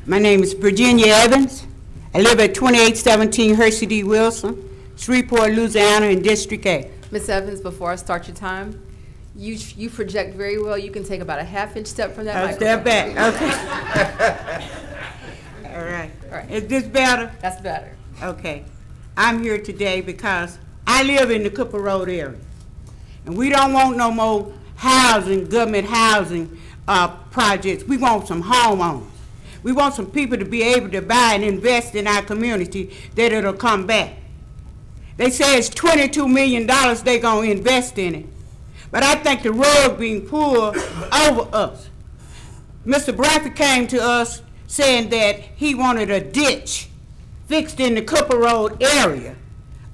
My name is Virginia Evans. I live at 2817 Hersey D. Wilson, Shreveport, Louisiana, in District A. Ms. Evans, before I start your time, you project very well. You can take about a half-inch step from that microphone. Step back, okay. All right. Is this better? That's better. Okay. I'm here today because I live in the Cooper Road area, and we don't want no more housing, government housing projects. We want some homeowners. We want some people to be able to buy and invest in our community that it'll come back. They say it's $22 million they're going to invest in it. But I think the rug being pulled over us. Mr. Bradford came to us saying that he wanted a ditch fixed in the Cooper Road area,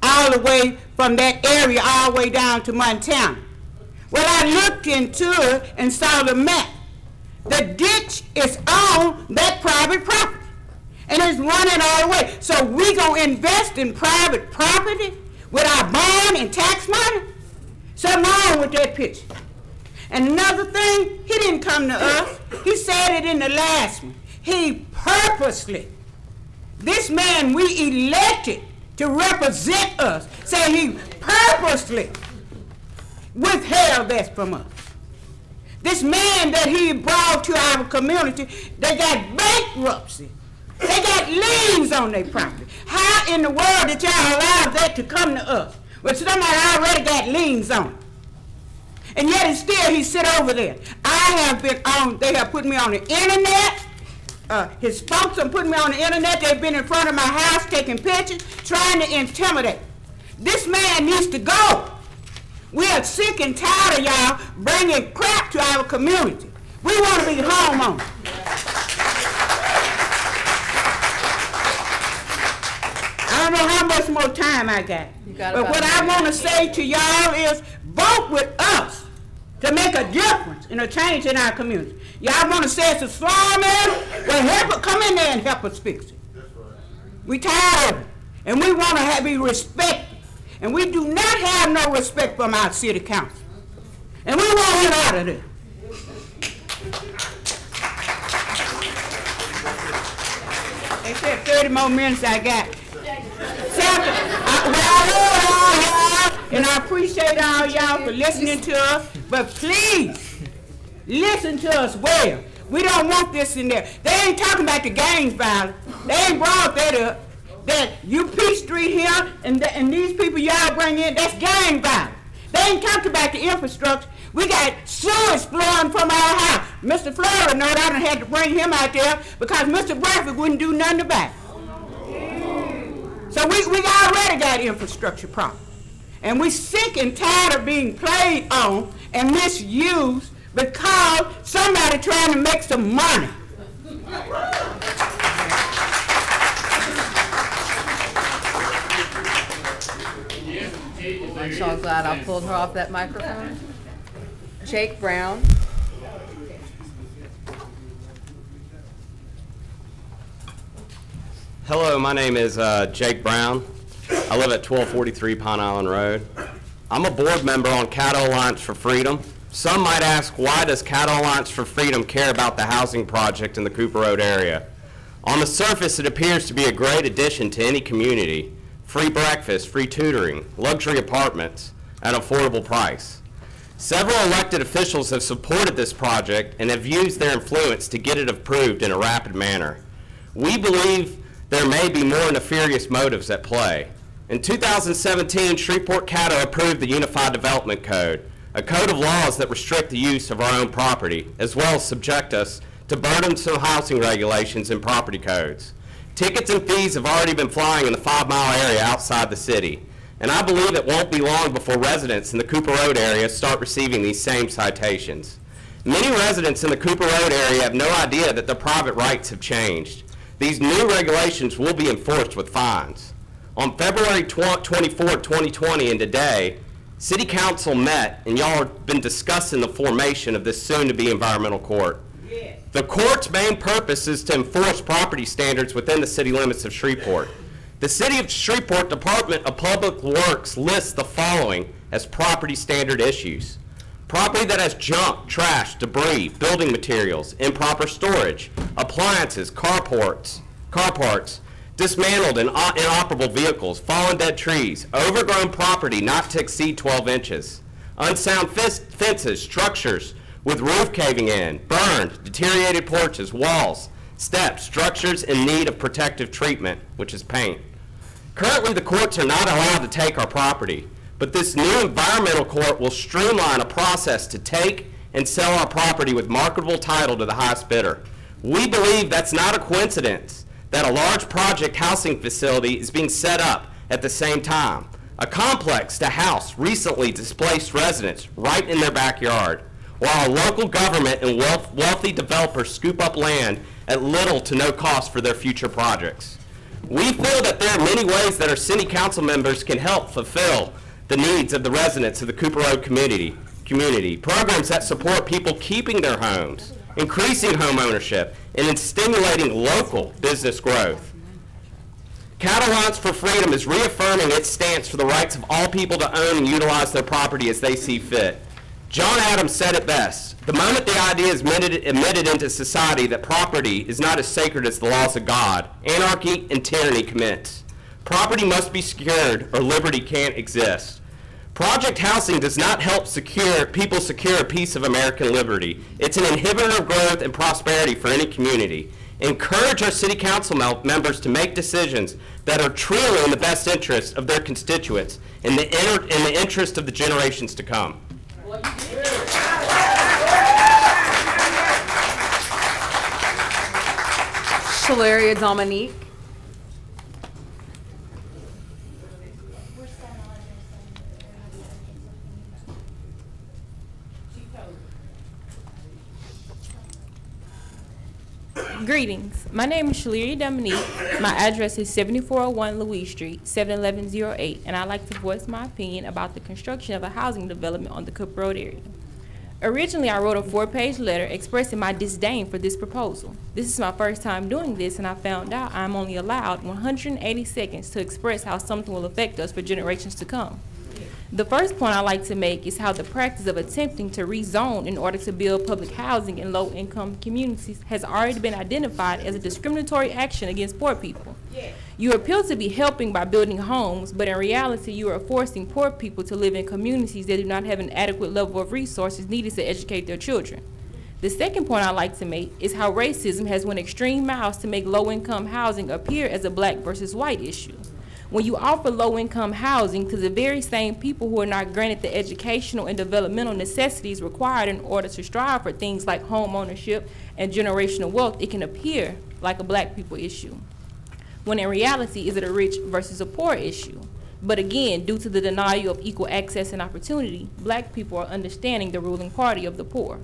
all the way from that area all the way down to Montana. Well, I looked into it and saw the map. The ditch is on that private property, and it's running all the way. So we gonna invest in private property with our bond and tax money? Something wrong with that picture. And another thing, he didn't come to us. He said it in the last one. He purposely, this man we elected to represent us, say he purposely withheld that from us. This man that he brought to our community, they got bankruptcy. They got liens on their property. How in the world did y'all allow that to come to us? Well, somebody already got liens on it. And yet and still he sit over there. I have been on, they have put me on the internet. His folks have put me on the internet. They've been in front of my house taking pictures, trying to intimidate. This man needs to go. We are sick and tired of y'all bringing crap to our community. We want to be homeowners. I don't know how much more time I got. But what I want to say to y'all is vote with us to make a difference and a change in our community. Y'all want to say it's a slum area? Well, come in there and help us fix it. We tired of it. And we want to be respected. And we do not have no respect from our city council. And we want him out of there. They said 30 more minutes I got. And I appreciate all y'all for listening to us, but please listen to us well. We don't want this in there. They ain't talking about the gangs violence. They ain't brought that up. That UP Street here and these people y'all bring in, that's gang violence. They ain't talking about the infrastructure. We got sewage flowing from our house. Mr. Florida know that I done had to bring him out there because Mr. Bradford wouldn't do nothing about it. So we already got infrastructure problems. And we sick and tired of being played on and misused because somebody trying to make some money. Aren't y'all glad I pulled her off that microphone? Jake Brown. Hello, my name is Jake Brown. I live at 1243 Pine Island Road. I'm a board member on Cattle Alliance for Freedom. Some might ask, why does Cattle Alliance for Freedom care about the housing project in the Cooper Road area? On the surface, it appears to be a great addition to any community. Free breakfast, free tutoring, luxury apartments at an affordable price. Several elected officials have supported this project and have used their influence to get it approved in a rapid manner. We believe there may be more nefarious motives at play. In 2017, Shreveport Cattle approved the Unified Development Code, a code of laws that restrict the use of our own property, as well as subject us to burdensome housing regulations and property codes. Tickets and fees have already been flying in the 5-mile area outside the city, and I believe it won't be long before residents in the Cooper Road area start receiving these same citations. Many residents in the Cooper Road area have no idea that their private rights have changed. These new regulations will be enforced with fines. On February 24, 2020 and today, City Council met and y'all have been discussing the formation of this soon-to-be environmental court. Yes. The court's main purpose is to enforce property standards within the city limits of Shreveport. The City of Shreveport Department of Public Works lists the following as property standard issues. Property that has junk, trash, debris, building materials, improper storage, appliances, car parts, dismantled and inoperable vehicles, fallen dead trees, overgrown property not to exceed 12 inches, unsound fences, structures with roof caving in, burned, deteriorated porches, walls, steps, structures in need of protective treatment, which is paint. Currently, the courts are not allowed to take our property, but this new environmental court will streamline a process to take and sell our property with marketable title to the highest bidder. We believe that's not a coincidence that a large project housing facility is being set up at the same time, a complex to house recently displaced residents right in their backyard, while a local government and wealthy developers scoop up land at little to no cost for their future projects. We feel that there are many ways that our city council members can help fulfill the needs of the residents of the Cooper Road community. Programs that support people keeping their homes, increasing home ownership, and stimulating local business growth. Cattle Alliance for Freedom is reaffirming its stance for the rights of all people to own and utilize their property as they see fit. John Adams said it best: the moment the idea is admitted into society that property is not as sacred as the laws of God, anarchy and tyranny commence. Property must be secured or liberty can't exist. Project housing does not help people secure a piece of American liberty. It's an inhibitor of growth and prosperity for any community. Encourage our city council members to make decisions that are truly in the best interest of their constituents and in the interest of the generations to come. Shalaria Dominique. Greetings. My name is Shaleria Dominique. My address is 7401 Louise Street, 71108, and I'd like to voice my opinion about the construction of a housing development on the Cooper Road area. Originally, I wrote a 4-page letter expressing my disdain for this proposal. This is my first time doing this, and I found out I'm only allowed 180 seconds to express how something will affect us for generations to come. The first point I like to make is how the practice of attempting to rezone in order to build public housing in low-income communities has already been identified as a discriminatory action against poor people. You appear to be helping by building homes, but in reality you are forcing poor people to live in communities that do not have an adequate level of resources needed to educate their children. The second point I like to make is how racism has went extreme miles to make low-income housing appear as a black versus white issue. When you offer low-income housing to the very same people who are not granted the educational and developmental necessities required in order to strive for things like home ownership and generational wealth, it can appear like a black people issue, when in reality, is it a rich versus a poor issue? But again, due to the denial of equal access and opportunity, black people are understanding the ruling party of the poor.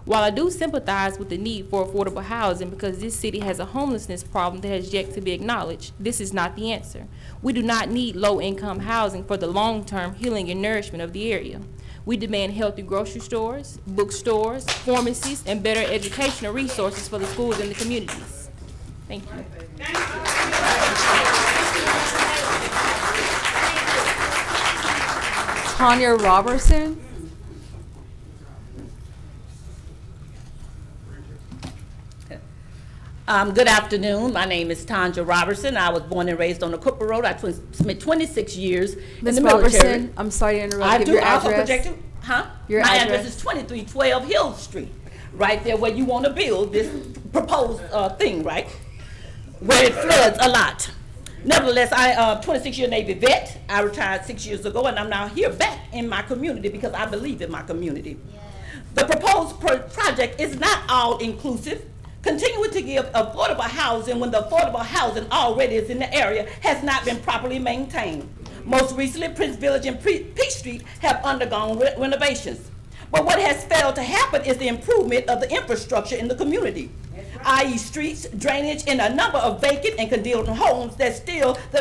While I do sympathize with the need for affordable housing because this city has a homelessness problem that has yet to be acknowledged, this is not the answer. We do not need low-income housing for the long-term healing and nourishment of the area. We demand healthy grocery stores, bookstores, pharmacies, and better educational resources for the schools and the communities. Thank you. Tanya Robertson. Good afternoon. My name is Tanja Robertson. I was born and raised on the Cooper Road. I spent 26 years in the military. I'm sorry to interrupt. I Give do your also address. project. Huh? Your My address. address is 2312 Hill Street, right there where you want to build this proposed thing, right? Where it floods a lot. Nevertheless, I 26-year Navy vet. I retired 6 years ago, and I'm now here back in my community because I believe in my community. The proposed project is not all inclusive. Continuing to give affordable housing when the affordable housing already is in the area has not been properly maintained. Most recently, Prince Village and Peach Street have undergone renovations. But what has failed to happen is the improvement of the infrastructure in the community, i.e. streets, drainage, and a number of vacant and condemned homes that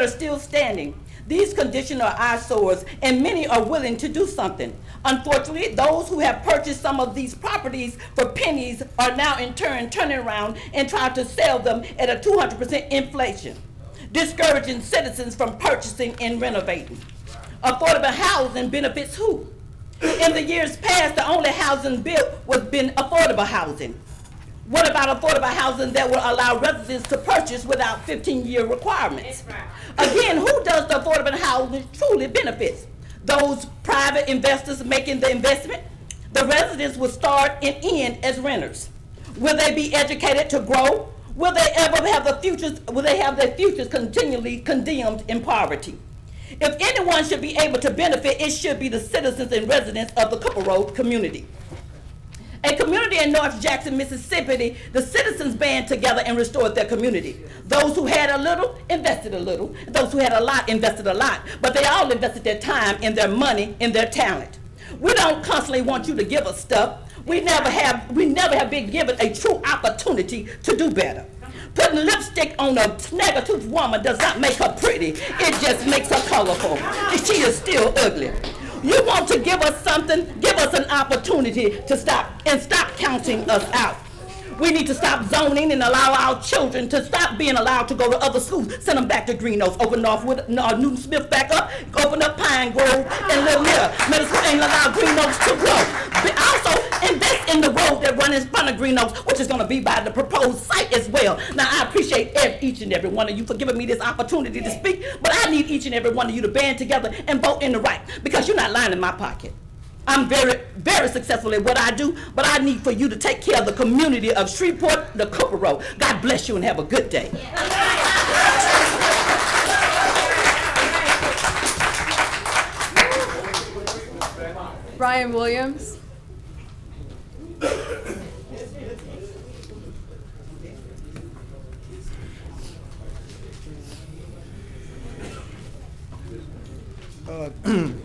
are still standing. These conditions are eyesores, and many are willing to do something. Unfortunately, those who have purchased some of these properties for pennies are now in turn turning around and trying to sell them at a 200% inflation, discouraging citizens from purchasing and renovating. Affordable housing benefits who? In the years past, the only housing built was been affordable housing. What about affordable housing that will allow residents to purchase without 15-year requirements? Again, who does the affordable housing truly benefits? Those private investors making the investment? The residents will start and end as renters. Will they be educated to grow? Will they ever have the futures? Will they have their futures continually condemned in poverty? If anyone should be able to benefit, it should be the citizens and residents of the Cooper Road community. A community in North Jackson, Mississippi, the citizens band together and restored their community. Those who had a little invested a little. Those who had a lot invested a lot. But they all invested their time and their money and their talent. We don't constantly want you to give us stuff. We never have been given a true opportunity to do better. Putting lipstick on a snagger-toothed woman does not make her pretty. It just makes her colorful. She is still ugly. You want to give us something? Give us an opportunity to stop counting us out. We need to stop zoning and allow our children to stop being allowed to go to other schools. Send them back to Green Oaks. Open Northwood, Newton Smith back up. Open up Pine Grove and Little Mill. And allow Green Oaks to grow. But also invest in the road that runs in front of Green Oaks, which is going to be by the proposed site as well. Now, I appreciate each and every one of you for giving me this opportunity to speak, but I need each and every one of you to band together and vote in the right, because you're not lying in my pocket. I'm very, very successful at what I do, but I need for you to take care of the community of Shreveport, the Cooper Road. God bless you and have a good day. Brian Williams.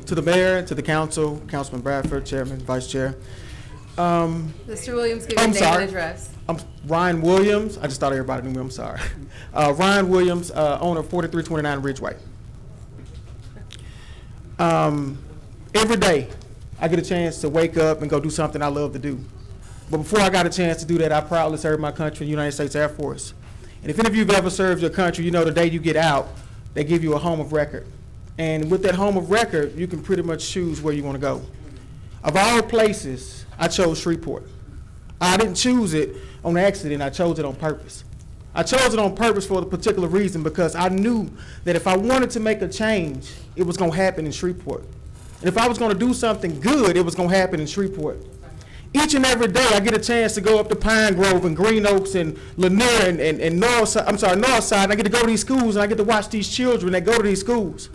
To the mayor, to the council, Councilman Bradford, Chairman, Vice Chair. Mr. Williams, give your name and address. I'm Ryan Williams. I just thought everybody knew me. I'm sorry. Ryan Williams, owner of 4329 Ridgeway. Every day, I get a chance to wake up and go do something I love to do. But before I got a chance to do that, I proudly served my country in the United States Air Force. And if any of you have ever served your country, you know the day you get out, they give you a home of record. And with that home of record, you can pretty much choose where you want to go. Of all places, I chose Shreveport. I didn't choose it on accident, I chose it on purpose. I chose it on purpose for a particular reason, because I knew that if I wanted to make a change, it was going to happen in Shreveport. And if I was going to do something good, it was going to happen in Shreveport. Each and every day, I get a chance to go up to Pine Grove and Green Oaks and Lanier and Northside, Northside, and I get to go to these schools and I get to watch these children that go to these schools.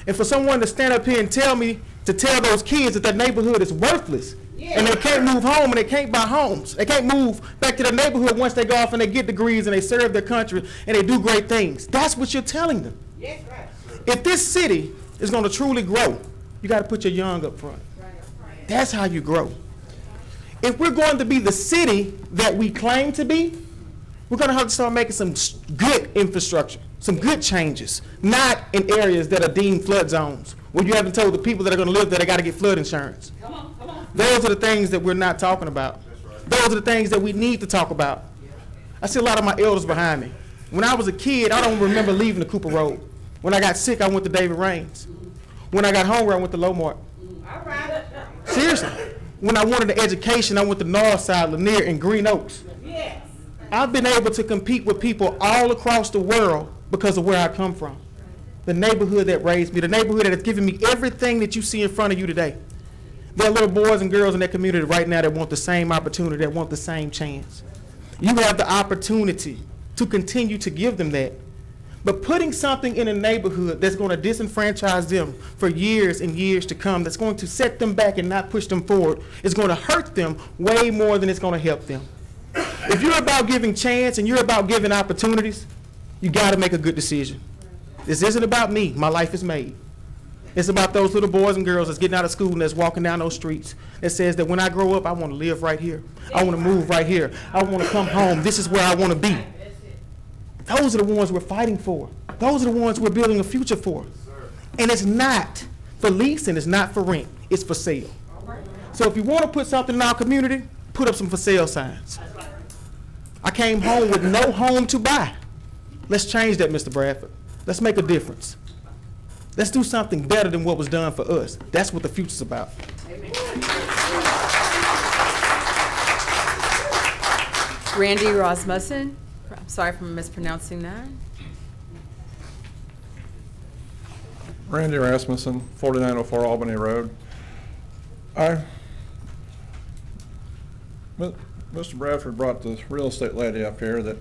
And for someone to stand up here and tell me, to tell those kids that their neighborhood is worthless, and they can't move home and they can't buy homes. They can't move back to their neighborhood once they go off and they get degrees and they serve their country and they do great things. That's what you're telling them. Yes, right. If this city is going to truly grow, you got to put your young up front. That's how you grow. If we're going to be the city that we claim to be, we're going to have to start making some good infrastructure, some good changes, not in areas that are deemed flood zones, where you haven't told the people that are going to live there they got to get flood insurance. Come on. Those are the things that we're not talking about. Those are the things that we need to talk about. I see a lot of my elders behind me. When I was a kid, I don't remember leaving the Cooper Road. When I got sick, I went to David Raines. When I got hungry, I went to Lomart. Seriously. When I wanted an education, I went to Northside, Lanier, and Green Oaks. Yes. I've been able to compete with people all across the world because of where I come from. The neighborhood that raised me, the neighborhood that has given me everything that you see in front of you today. There are little boys and girls in that community right now that want the same opportunity, that want the same chance. You have the opportunity to continue to give them that. But putting something in a neighborhood that's going to disenfranchise them for years and years to come, that's going to set them back and not push them forward, is going to hurt them way more than it's going to help them. If you're about giving chance and you're about giving opportunities, you got to make a good decision. This isn't about me. My life is made. It's about those little boys and girls that's getting out of school and that's walking down those streets that says that when I grow up, I want to live right here. I want to move right here. I want to come home. This is where I want to be. Those are the ones we're fighting for. Those are the ones we're building a future for. And it's not for lease and it's not for rent. It's for sale. So if you want to put something in our community, put up some for sale signs. I came home with no home to buy. Let's change that, Mr. Bradford. Let's make a difference. Let's do something better than what was done for us. That's what the future's about. Randy Rasmussen. I'm sorry for mispronouncing that. Randy Rasmussen, 4904 Albany Road. Mr. Bradford brought the real estate lady up here that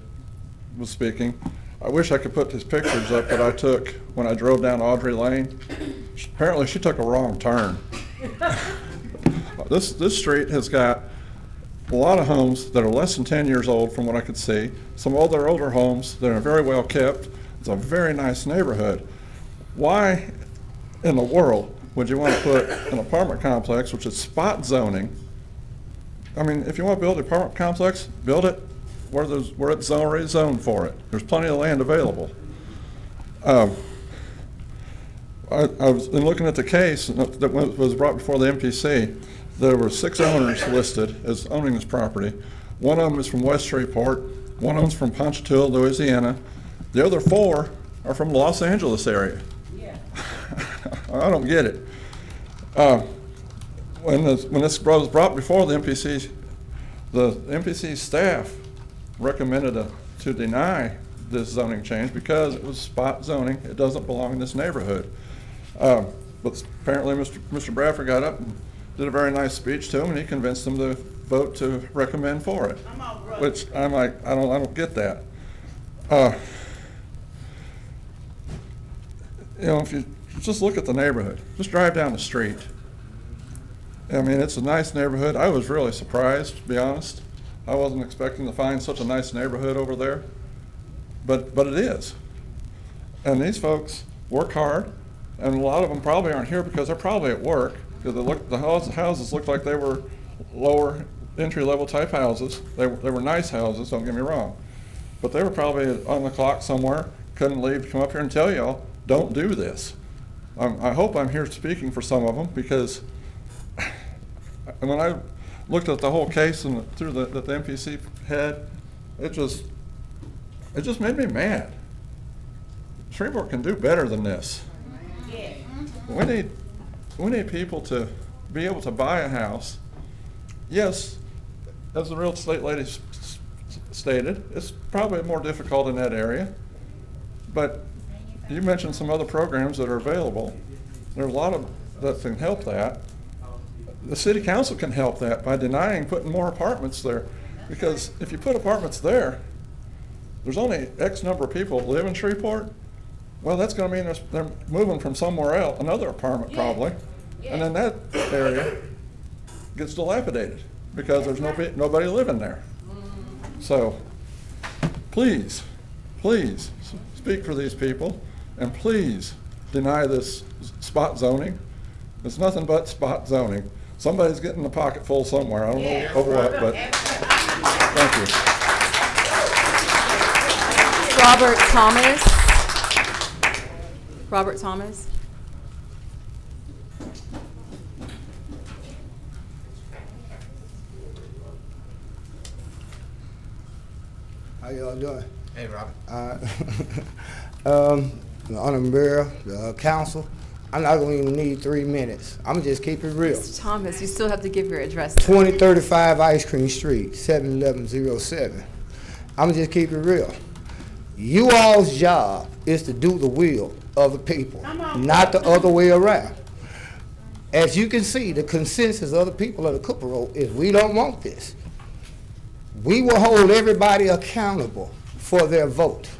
was speaking. I wish I could put his pictures up that I took when I drove down Audrey Lane. Apparently she took a wrong turn. This street has got a lot of homes that are less than 10 years old from what I could see. Some older homes that are very well kept. It's a very nice neighborhood. Why in the world would you want to put an apartment complex, which is spot zoning? I mean, if you want to build an apartment complex, build it where it's already zoned for it. There's plenty of land available. I was looking at the case that was brought before the MPC. There were 6 owners listed as owning this property. One of them is from West Shreveport. One of them is from Ponchatoula, Louisiana. The other 4 are from the Los Angeles area. Yeah. I don't get it. When this was brought before the MPC staff recommended to deny this zoning change because it was spot zoning. It doesn't belong in this neighborhood. But apparently Mr. Bradford got up and did a very nice speech to him, and he convinced them to vote to recommend for it. Which I'm like, I don't get that. You know, if you just look at the neighborhood, just drive down the street. I mean, it's a nice neighborhood. I was really surprised, to be honest. I wasn't expecting to find such a nice neighborhood over there, but it is. And these folks work hard, and a lot of them probably aren't here because they're probably at work. Because the houses looked like they were lower entry-level type houses. They were nice houses, don't get me wrong. But they were probably on the clock somewhere, couldn't leave to come up here and tell y'all, don't do this. I hope I'm here speaking for some of them, because when I looked at the whole case and that the MPC had, it just made me mad. Shreveport can do better than this. We need people to be able to buy a house. Yes, as the real estate lady stated, it's probably more difficult in that area. But you mentioned some other programs that are available. There's a lot of that can help that. The city council can help that by denying putting more apartments there. Because if you put apartments there, there's only X number of people live in Shreveport. Well, that's going to mean they're moving from somewhere else, another apartment probably, and then that area gets dilapidated because there's nobody living there. So please speak for these people, and please deny this spot zoning. It's nothing but spot zoning. Somebody's getting the pocket full somewhere. I don't know over what, but thank you. Robert Thomas. Robert Thomas. How y'all doing? Hey, Robert. The Honorable Mayor, the council, I'm not gonna even need 3 minutes. I'm gonna just keep it real. Mr. Thomas, you still have to give your address. 2035 Ice Cream Street, 71107. I'm gonna just keep it real. You all's job is to do the will of the people, not the other way around. As you can see, the consensus of the people of the Cooper Road is we don't want this. We will hold everybody accountable for their vote.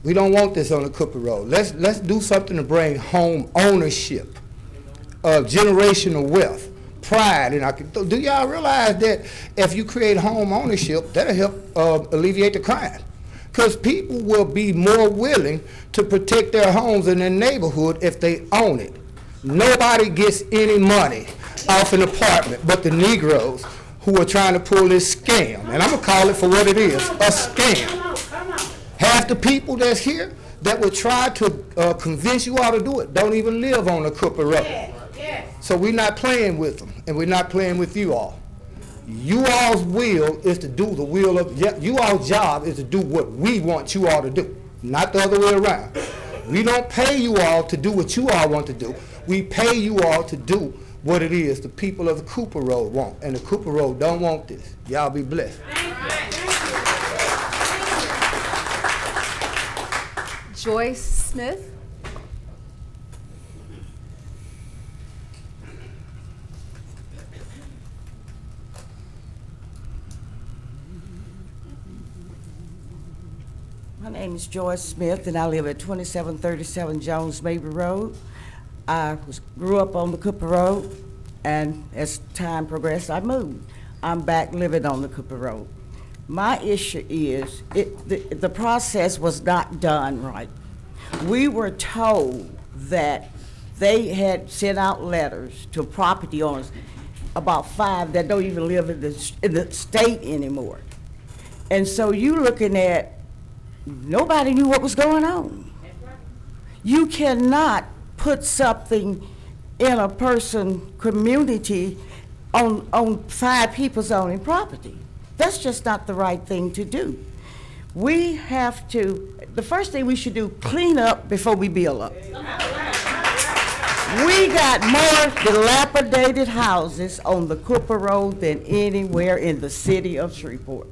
We don't want this on the Cooper Road. Let's do something to bring home ownership, generational wealth, pride. And do y'all realize that if you create home ownership, that'll help alleviate the crime? Because people will be more willing to protect their homes in their neighborhood if they own it. Nobody gets any money off an apartment but the Negroes who are trying to pull this scam. And I'm gonna call it for what it is, a scam. Half the people that's here that would try to convince you all to do it don't even live on the Cooper Road. So we're not playing with them, and we're not playing with you all. You all's will is to do the will of, you all's job is to do what we want you all to do, not the other way around. We don't pay you all to do what you all want to do. We pay you all to do what it is the people of the Cooper Road want, and the Cooper Road don't want this. Y'all be blessed. Joyce Smith. My name is Joyce Smith, and I live at 2737 Jones Mabry Road. I grew up on the Cooper Road, and as time progressed, I moved. I'm back living on the Cooper Road. My issue is the process was not done right. We were told that they had sent out letters to property owners, about 5 that don't even live in the state anymore. And so you looking at, nobody knew what was going on. You cannot put something in a person community on 5 people owning property. That's just not the right thing to do. We have to, the first thing we should do, clean up before we build up. We got more dilapidated houses on the Cooper Road than anywhere in the city of Shreveport.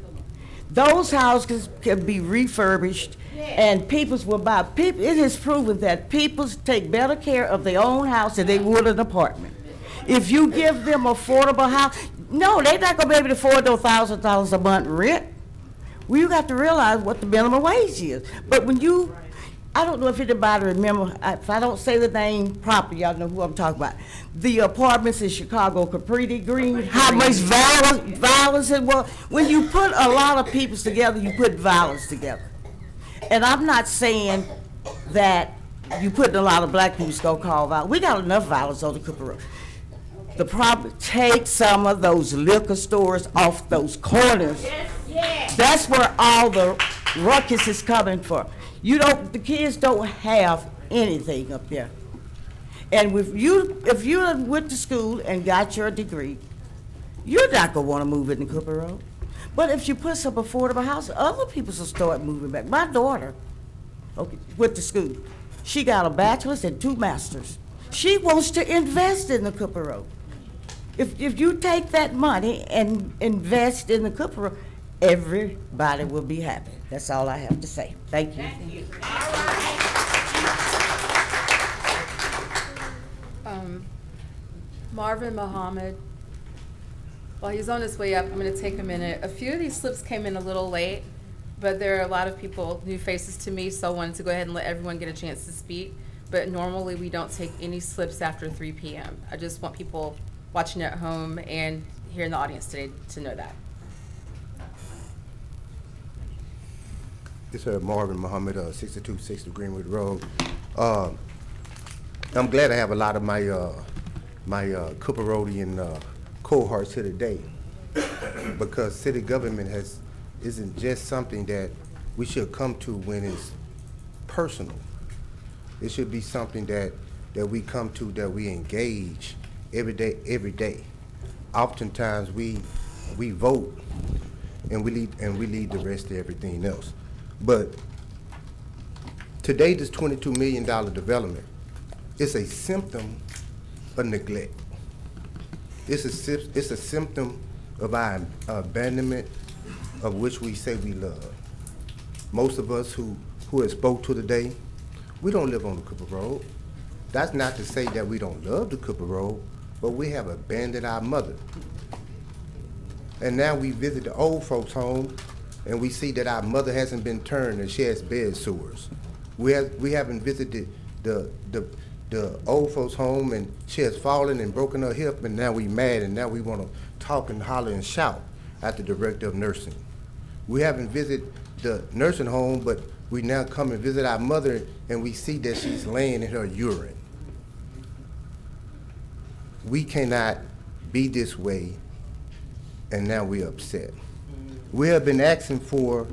Those houses can be refurbished and peoples will buy. It is proven that people take better care of their own house than they would an apartment. If you give them affordable house, no, they're not gonna be able to afford those $1,000 a month rent. Well, you got to realize what the minimum wage is. But when you, I don't know if anybody remember, if I don't say the name properly, y'all know who I'm talking about. The apartments in Chicago, Capri Green, how much violence it was. When you put a lot of people together, you put violence together. And I'm not saying that you putting a lot of black people to go call violence. We got enough violence on the Cooper Road. The problem, take some of those liquor stores off those corners. That's where all the ruckus is coming from. You don't, the kids don't have anything up there. And if you went to school and got your degree, you're not gonna wanna move in the Cooper Road. But if you put some affordable houses, other people will start moving back. My daughter, went to school. She got a bachelor's and 2 masters. She wants to invest in the Cooper Road. If you take that money and invest in the Cooper Road, everybody will be happy. That's all I have to say. Thank you. Thank you. Marvin Muhammad. While he's on his way up, I'm going to take a minute. A few of these slips came in a little late, but there are a lot of people, new faces to me, so I wanted to go ahead and let everyone get a chance to speak. But normally we don't take any slips after 3 p.m. I just want people watching at home and here in the audience today to know that. This is Marvin Muhammad, 6260 Greenwood Road. I'm glad I have a lot of my Cooper Roadian cohorts here today, because city government isn't just something that we should come to when it's personal. It should be something that we come to, that we engage every day. Oftentimes we vote and we leave the rest of everything else. But today, this $22 million development is a symptom of neglect. It's a symptom of our abandonment of which we say we love. Most of us who have spoke to today, we don't live on the Cooper Road. That's not to say that we don't love the Cooper Road, but we have abandoned our mother. And now we visit the old folks' home, and we see that our mother hasn't been turned and she has bed sores. We haven't visited the old folks' home, and she has fallen and broken her hip, and now we mad, and now we want to talk and holler and shout at the director of nursing. We haven't visited the nursing home, but we now come and visit our mother, and we see that she's laying in her urine. We cannot be this way, and now we're upset. We have been asking for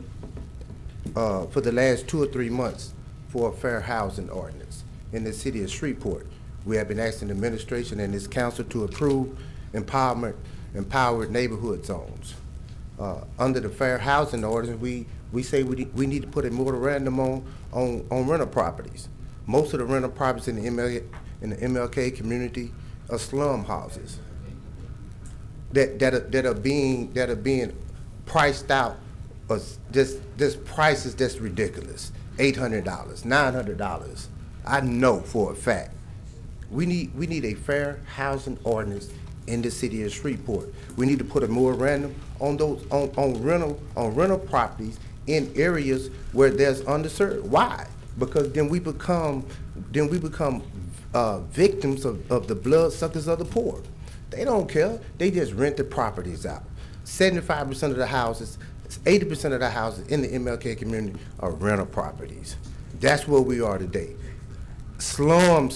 the last 2 or 3 months for a fair housing ordinance in the city of Shreveport. We have been asking the administration and this council to approve empowered neighborhood zones. Under the fair housing ordinance, we say we need to put a moratorium on rental properties. Most of the rental properties in the MLK community are slum houses that are being priced out. This price is just ridiculous. $800, $900. I know for a fact. We need a fair housing ordinance in the city of Shreveport. We need to put a moratorium on those on rental properties in areas where there's underserved. Why? Because then we become victims of the bloodsuckers of the poor. They don't care. They just rent the properties out. 75% of the houses, 80% of the houses in the MLK community are rental properties. That's where we are today. Slum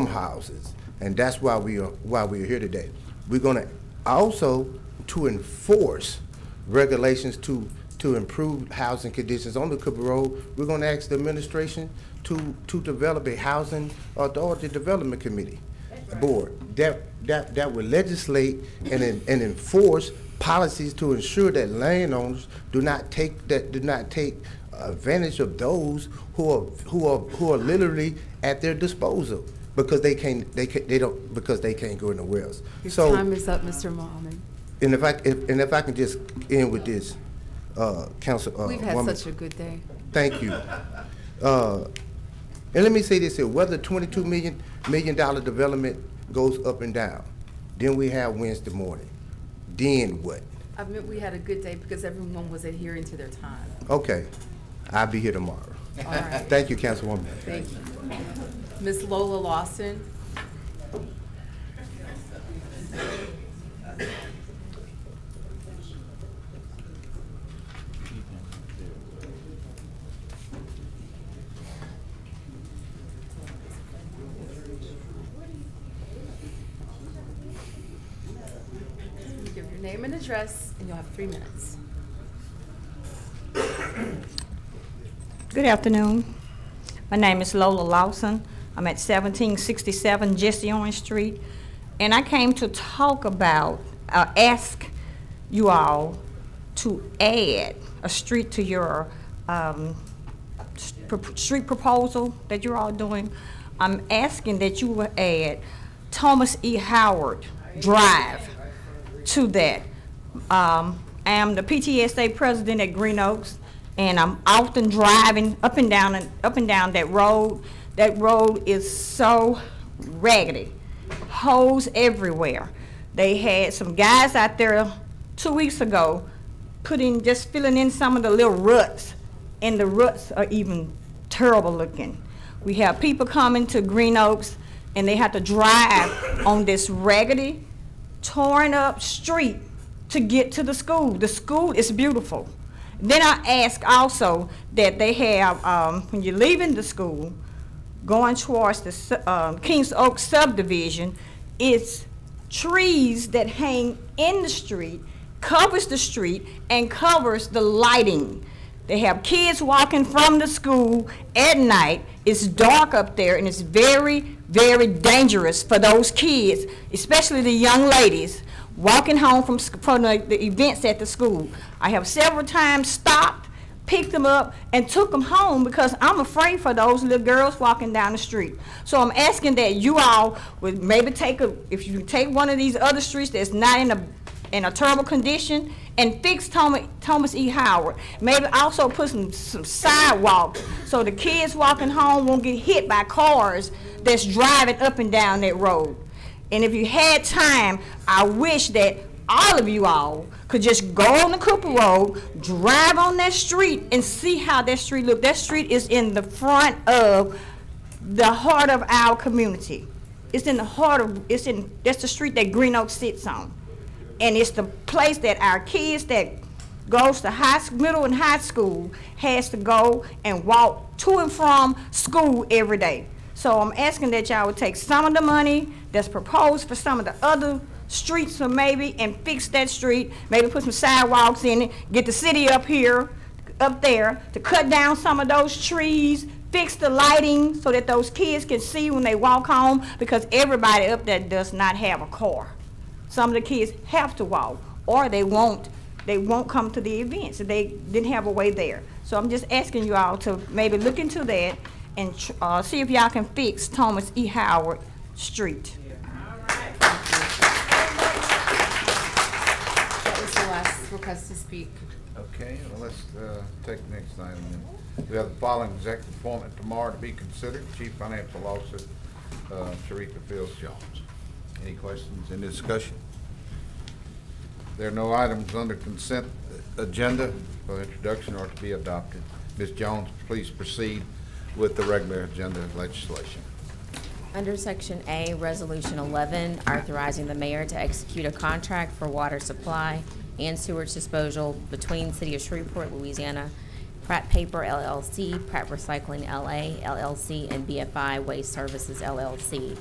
houses, and that's why we are here today. We're going to also to enforce regulations to improve housing conditions on the Cooper Road. We're going to ask the administration to develop a housing authority development committee board that will legislate and enforce policies to ensure that landowners do not take advantage of those who are literally at their disposal because they can't go nowhere else. Your time is up, Mr. Muhammad. And if I can just end with this, Council. We've had such a good day. Thank you. And let me say this here: whether $22 million development goes up and down, then we have Wednesday morning. Then what? I mean, we had a good day because everyone was adhering to their time. Okay, I'll be here tomorrow. All right. Thank you, Councilwoman. Thank you. Ms. Lola Lawson. Give your name and address, and you'll have 3 minutes. Good afternoon. My name is Lola Lawson. I'm at 1767 Jesse Orange Street, and I came to talk about, ask you all to add a street to your street proposal that you're all doing. I'm asking that you will add Thomas E. Howard Drive to that. I am the PTSA president at Green Oaks, and I'm often driving up and down that road. That road is so raggedy, holes everywhere. They had some guys out there 2 weeks ago just filling in some of the little ruts, and the ruts are even terrible looking. We have people coming to Green Oaks, and they have to drive on this raggedy, torn up street to get to the school. The school is beautiful. Then I ask also that they have, when you're leaving the school, going towards the Kings Oak subdivision, It's trees that hang in the street, covers the street, and covers the lighting. They have kids walking from the school at night. It's dark up there, and it's very, very dangerous for those kids, especially the young ladies, walking home from the events at the school. I have several times stopped, picked them up, and took them home because I'm afraid for those little girls walking down the street. So I'm asking that you all would maybe if you take one of these other streets that's not in a terrible condition and fix Thomas E. Howard. Maybe also put some sidewalks so the kids walking home won't get hit by cars that's driving up and down that road. And if you had time, I wish that all of you all could just go on the Cooper Road, drive on that street, and see how that street looks. That street is in the front of the heart of our community. It's in the heart of, that's the street that Green Oak sits on. And it's the place that our kids that goes to middle and high school has to go and walk to and from school every day. So I'm asking that y'all would take some of the money that's proposed for some of the other streets or maybe and fix that street, maybe put some sidewalks in it, get the city up there to cut down some of those trees, fix the lighting so that those kids can see when they walk home, because everybody up there does not have a car. Some of the kids have to walk, or they won't come to the events if they didn't have a way there. So I'm just asking you all to maybe look into that and see if y'all can fix Thomas E. Howard Street. That was the last request to speak. Okay, well, let's take the next item then. We have the following executive appointment tomorrow to be considered. Chief Financial Officer, Sharika Fields-Jones. Any questions in discussion? There are no items under consent agenda for introduction or to be adopted. Ms. Jones, please proceed with the regular agenda legislation. Under Section A, Resolution 11, authorizing the mayor to execute a contract for water supply and sewage disposal between City of Shreveport, Louisiana, Pratt Paper LLC, Pratt Recycling LA LLC, and BFI Waste Services LLC.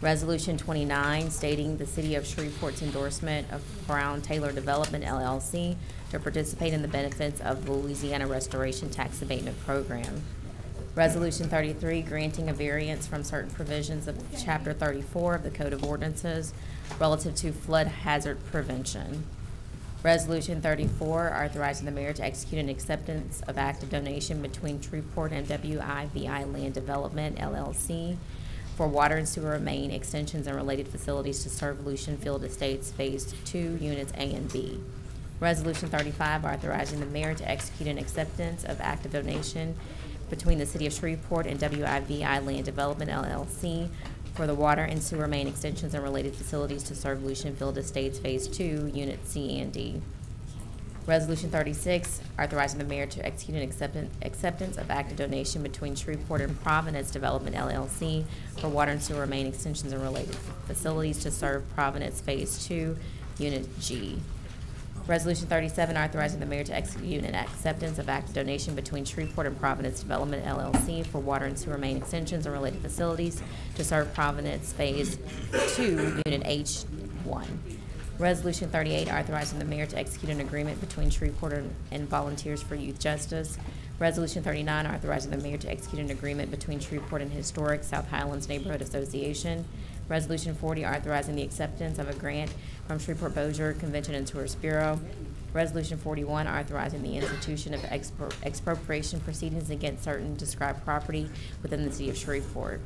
Resolution 29, stating the City of Shreveport's endorsement of Brown Taylor Development LLC to participate in the benefits of the Louisiana Restoration Tax Abatement Program. Resolution 33, granting a variance from certain provisions of Chapter 34 of the Code of Ordinances relative to flood hazard prevention. Resolution 34, authorizing the mayor to execute an acceptance of act of donation between Shreveport and WIVI Land Development LLC for water and sewer main extensions and related facilities to serve Lucian Field Estates Phase 2, Units A and B. Resolution 35, authorizing the mayor to execute an acceptance of act of donation between the City of Shreveport and WIVI Land Development LLC for the water and sewer main extensions and related facilities to serve Lucian Field Estates Phase 2, Unit C and D. Resolution 36, authorizing the mayor to execute an acceptance of act of donation between Shreveport and Providence Development LLC for water and sewer main extensions and related facilities to serve Providence Phase 2, Unit G. Resolution 37, authorizing the mayor to execute an acceptance of act of donation between Shreveport and Providence Development LLC for water and sewer main extensions and related facilities to serve Providence Phase 2, Unit H1. Resolution 38, authorizing the mayor to execute an agreement between Shreveport and Volunteers for Youth Justice. Resolution 39, authorizing the mayor to execute an agreement between Shreveport and Historic South Highlands Neighborhood Association. Resolution 40, authorizing the acceptance of a grant from Shreveport Bossier Convention and Tourist Bureau. Resolution 41, authorizing the institution of expropriation proceedings against certain described property within the City of Shreveport.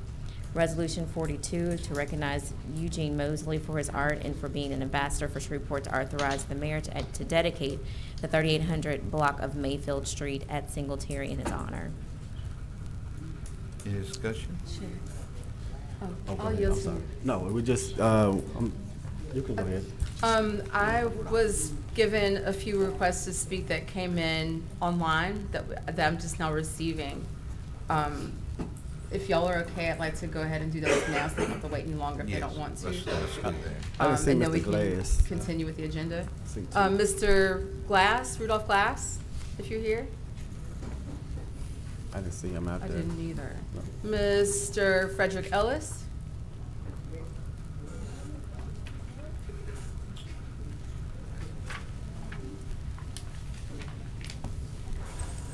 Resolution 42, to recognize Eugene Mosley for his art and for being an ambassador for Shreveport, to authorize the mayor to dedicate the 3800 block of Mayfield Street at Singletary in his honor. Any discussion? Sure. Oh, I'll yield to you. No, we just, you can go ahead. I was given a few requests to speak that came in online that I'm just now receiving. If y'all are okay, I'd like to go ahead and do those now, so they don't have to wait any longer if they don't want to. Let's do that. And then we can continue with the agenda. Mr. Glass, Rudolph Glass, if you're here. I didn't see him out I there. didn't either. No. Mr. Frederick Ellis.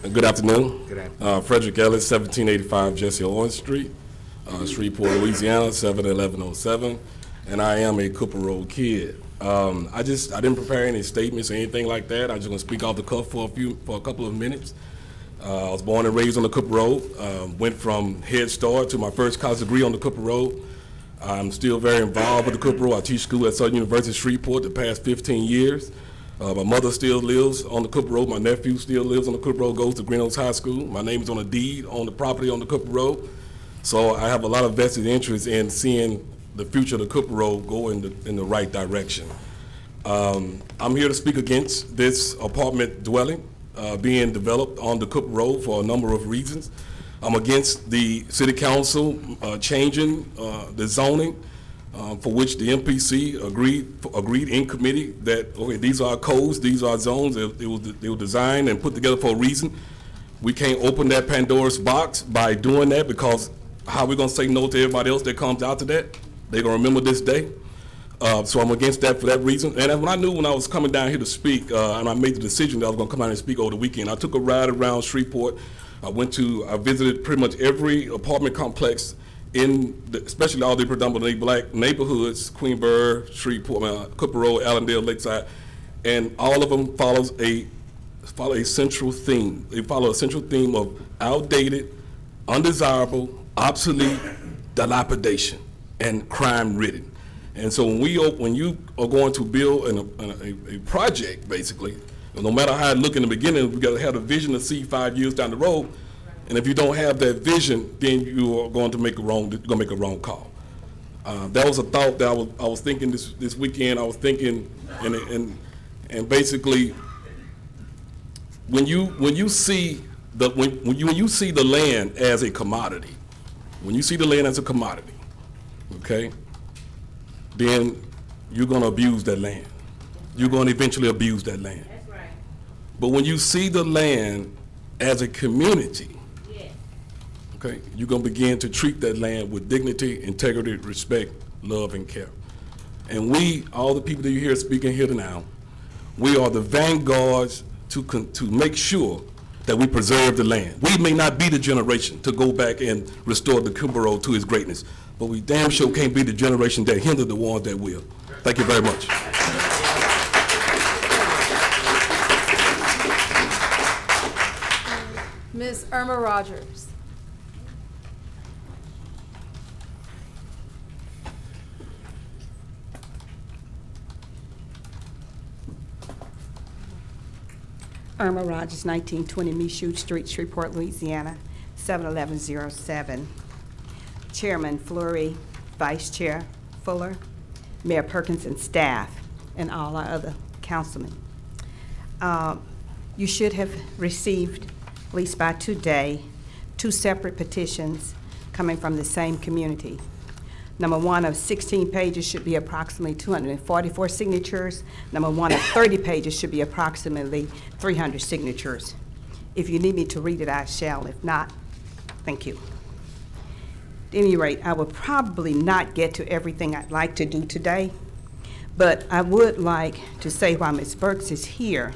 Good afternoon. Good afternoon. Frederick Ellis, 1785 Jesse Owens Street, Shreveport, Louisiana, 71107, and I am a Cooper Road kid. I didn't prepare any statements or anything like that. I just want to speak off the cuff for a couple of minutes. I was born and raised on the Cooper Road. Went from Head Start to my first college degree on the Cooper Road. I'm still very involved with the Cooper Road. I teach school at Southern University Shreveport the past 15 years. My mother still lives on the Cooper Road. My nephew still lives on the Cooper Road, goes to Green Oaks High School. My name is on a deed on the property on the Cooper Road. So I have a lot of vested interest in seeing the future of the Cooper Road go in the right direction. I'm here to speak against this apartment dwelling being developed on the Cooper Road for a number of reasons. I'm against the City Council changing the zoning for which the MPC agreed in committee that, okay, these are our codes, these are our zones, they were designed and put together for a reason. We can't open that Pandora's box by doing that, because how are we gonna say no to everybody else that comes out to that? They're gonna remember this day. So I'm against that for that reason. And when I knew when I was coming down here to speak, and I made the decision that I was gonna come out and speak over the weekend, I took a ride around Shreveport. I visited pretty much every apartment complex especially all the predominantly black neighborhoods, Queenburg, Shreveport, Cooper Road, Allendale, Lakeside, and all of them follow a central theme. They follow a central theme of outdated, undesirable, obsolete, dilapidation, and crime-ridden. And so when you are going to build a project, basically, no matter how it look in the beginning, we got to have a vision to see 5 years down the road. And if you don't have that vision, then you are going to make a wrong call. That was a thought that I was thinking this weekend. I was thinking, and basically, when you see the land as a commodity, okay, then you're going to abuse that land. You're going to eventually abuse that land. That's right. But when you see the land as a community, okay, you're going to begin to treat that land with dignity, integrity, respect, love, and care. And we, all the people that you hear speaking here now, we are the vanguards to make sure that we preserve the land. We may not be the generation to go back and restore the Cooper Road to its greatness, but we damn sure can't be the generation that hinder the ones that will. Thank you very much. Ms. Irma Rogers. Irma Rogers, 1920 Michoud Street, Shreveport, Louisiana, 71107. Chairman Fleury, Vice Chair Fuller, Mayor Perkins and staff, and all our other councilmen. You should have received, at least by today, 2 separate petitions coming from the same community. Number 1 of 16 pages should be approximately 244 signatures. Number 1 of 30 pages should be approximately 300 signatures. If you need me to read it, I shall. If not, thank you. At any rate, I will probably not get to everything I'd like to do today, but I would like to say while Ms. Burks is here,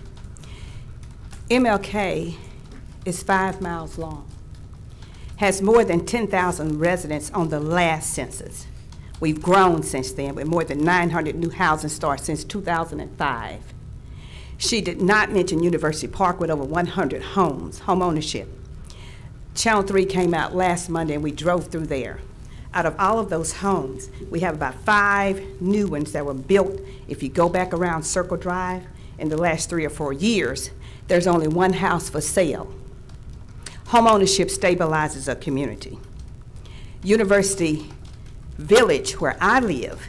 MLK is 5 miles long, has more than 10,000 residents on the last census. We've grown since then with more than 900 new housing starts since 2005. She did not mention University Park with over 100 homes, home ownership. Channel 3 came out last Monday and we drove through there. Out of all of those homes, we have about 5 new ones that were built. If you go back around Circle Drive in the last 3 or 4 years, there's only 1 house for sale. Home ownership stabilizes a community. University Village, where I live,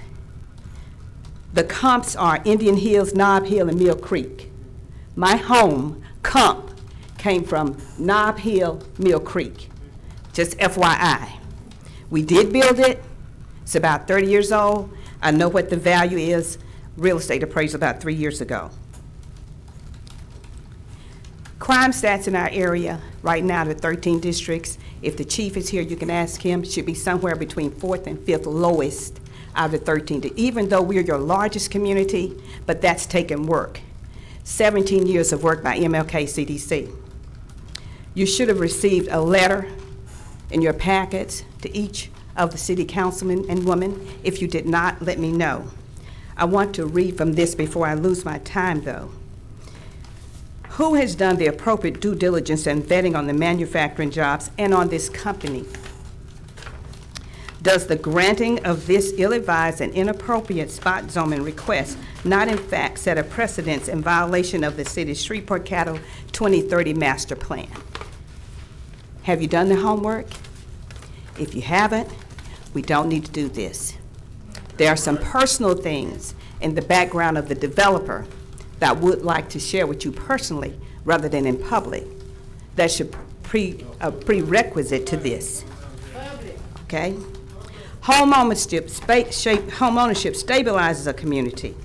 the comps are Indian Hills, Nob Hill, and Mill Creek. My home comp came from Nob Hill, Mill Creek, just FYI. We did build it. It's about 30 years old. I know what the value is. Real estate appraised about 3 years ago. Crime stats in our area right now, the 13 districts, if the chief is here, you can ask him, should be somewhere between 4th and 5th lowest out of the 13, even though we're your largest community, but that's taken work. 17 years of work by MLK CDC. You should have received a letter in your packets to each of the city councilmen and women. If you did not, let me know. I want to read from this before I lose my time, though. Who has done the appropriate due diligence and vetting on the manufacturing jobs and on this company? Does the granting of this ill-advised and inappropriate spot zoning request not in fact set a precedence in violation of the city's Shreveport-Caddo 2030 master plan? Have you done the homework? If you haven't, we don't need to do this. There are some personal things in the background of the developer that I would like to share with you personally rather than in public that should prerequisite to this. Okay? Homeownership stabilizes a community.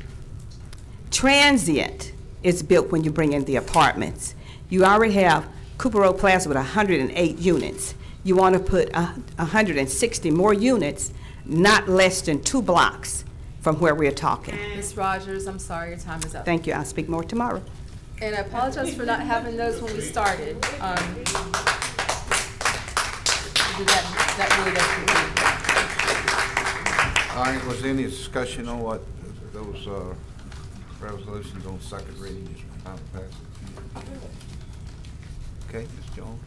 Transient is built when you bring in the apartments. You already have Cooper Road Plaza with 108 units. You want to put 160 more units, not less than 2 blocks from where we're talking. Ms. Rogers, I'm sorry, your time is up. Thank you. I'll speak more tomorrow. And I apologize for not having those when we started. That really does conclude. All right, was there any discussion on what those resolutions on second reading is final passage? Okay, Ms. Jones.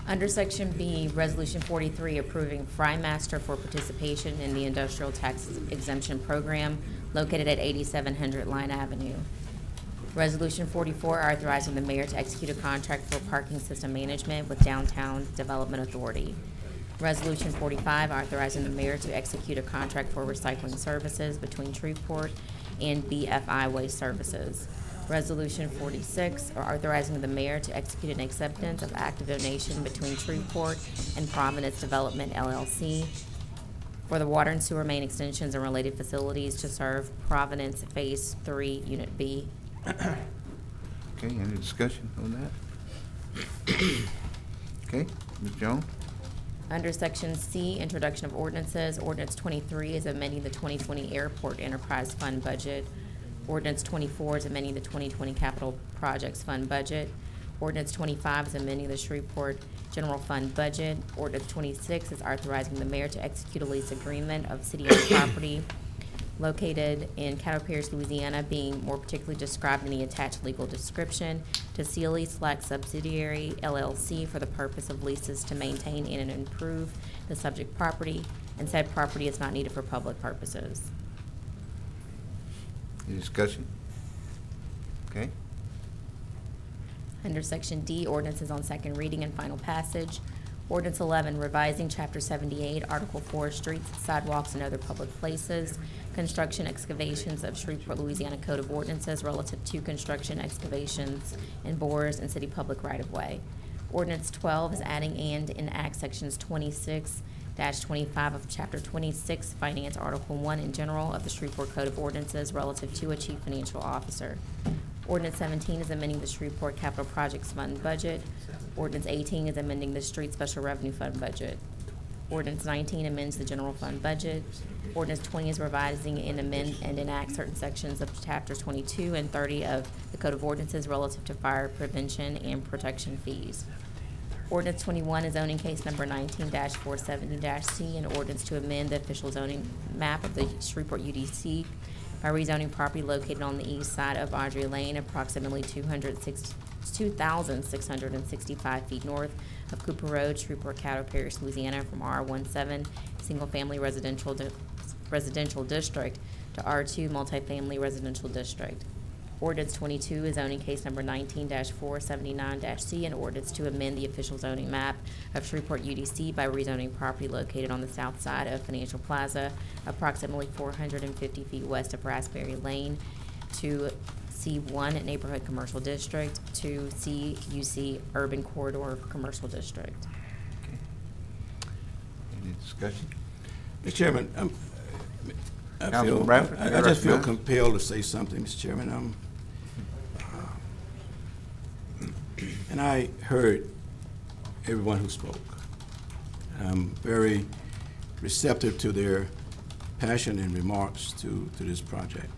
Under Section B, Resolution 43, approving Frymaster for participation in the Industrial Tax Exemption Program located at 8700 Line Avenue. Resolution 44, authorizing the mayor to execute a contract for parking system management with Downtown Development Authority. Resolution 45, authorizing the mayor to execute a contract for recycling services between Shreveport and BFI Waste Services. Resolution 46, authorizing the mayor to execute an acceptance of active donation between Shreveport and Providence Development LLC for the water and sewer main extensions and related facilities to serve Providence Phase 3, Unit B. Okay, any discussion on that? Okay, Ms. Jones. Under Section C, introduction of ordinances, Ordinance 23 is amending the 2020 Airport Enterprise Fund budget. Ordinance 24 is amending the 2020 Capital Projects Fund budget. Ordinance 25 is amending the Shreveport General Fund budget. Ordinance 26 is authorizing the mayor to execute a lease agreement of city-owned property located in Caddo Parish, Louisiana, being more particularly described in the attached legal description, to Sealy Slack Subsidiary LLC for the purpose of leases to maintain and improve the subject property, and said property is not needed for public purposes. Any discussion? Okay. Under Section D, ordinances on second reading and final passage. Ordinance 11, revising Chapter 78, Article 4, Streets, Sidewalks, and Other Public Places, construction excavations of Shreveport, Louisiana Code of Ordinances relative to construction excavations and bores in city public right-of-way. Ordinance 12 is adding and enact Sections 26-25 of Chapter 26, Finance, Article 1 in general of the Shreveport Code of Ordinances relative to a chief financial officer. Ordinance 17 is amending the Shreveport Capital Projects Fund budget. Ordinance 18 is amending the Street Special Revenue Fund budget. Ordinance 19 amends the General Fund budget. Ordinance 20 is revising and amend and enact certain sections of Chapters 22 and 30 of the Code of Ordinances relative to fire prevention and protection fees. Ordinance 21 is zoning case number 19-470-C, an ordinance to amend the official zoning map of the Shreveport UDC by rezoning property located on the east side of Audrey Lane, approximately 2,665 feet north of Cooper Road, Shreveport, Caddo Parish, Louisiana, from R17 single-family residential district to R2 multifamily residential district. Ordinance 22 is zoning case number 19-479-C, an ordinance to amend the official zoning map of Shreveport UDC by rezoning property located on the south side of Financial Plaza, approximately 450 feet west of Raspberry Lane, to C1 Neighborhood Commercial District to CUC Urban Corridor Commercial District. Okay. Any discussion? Mr. Chairman, I just feel compelled to say something, Mr. Chairman. And I heard everyone who spoke. I'm very receptive to their passion and remarks to this project.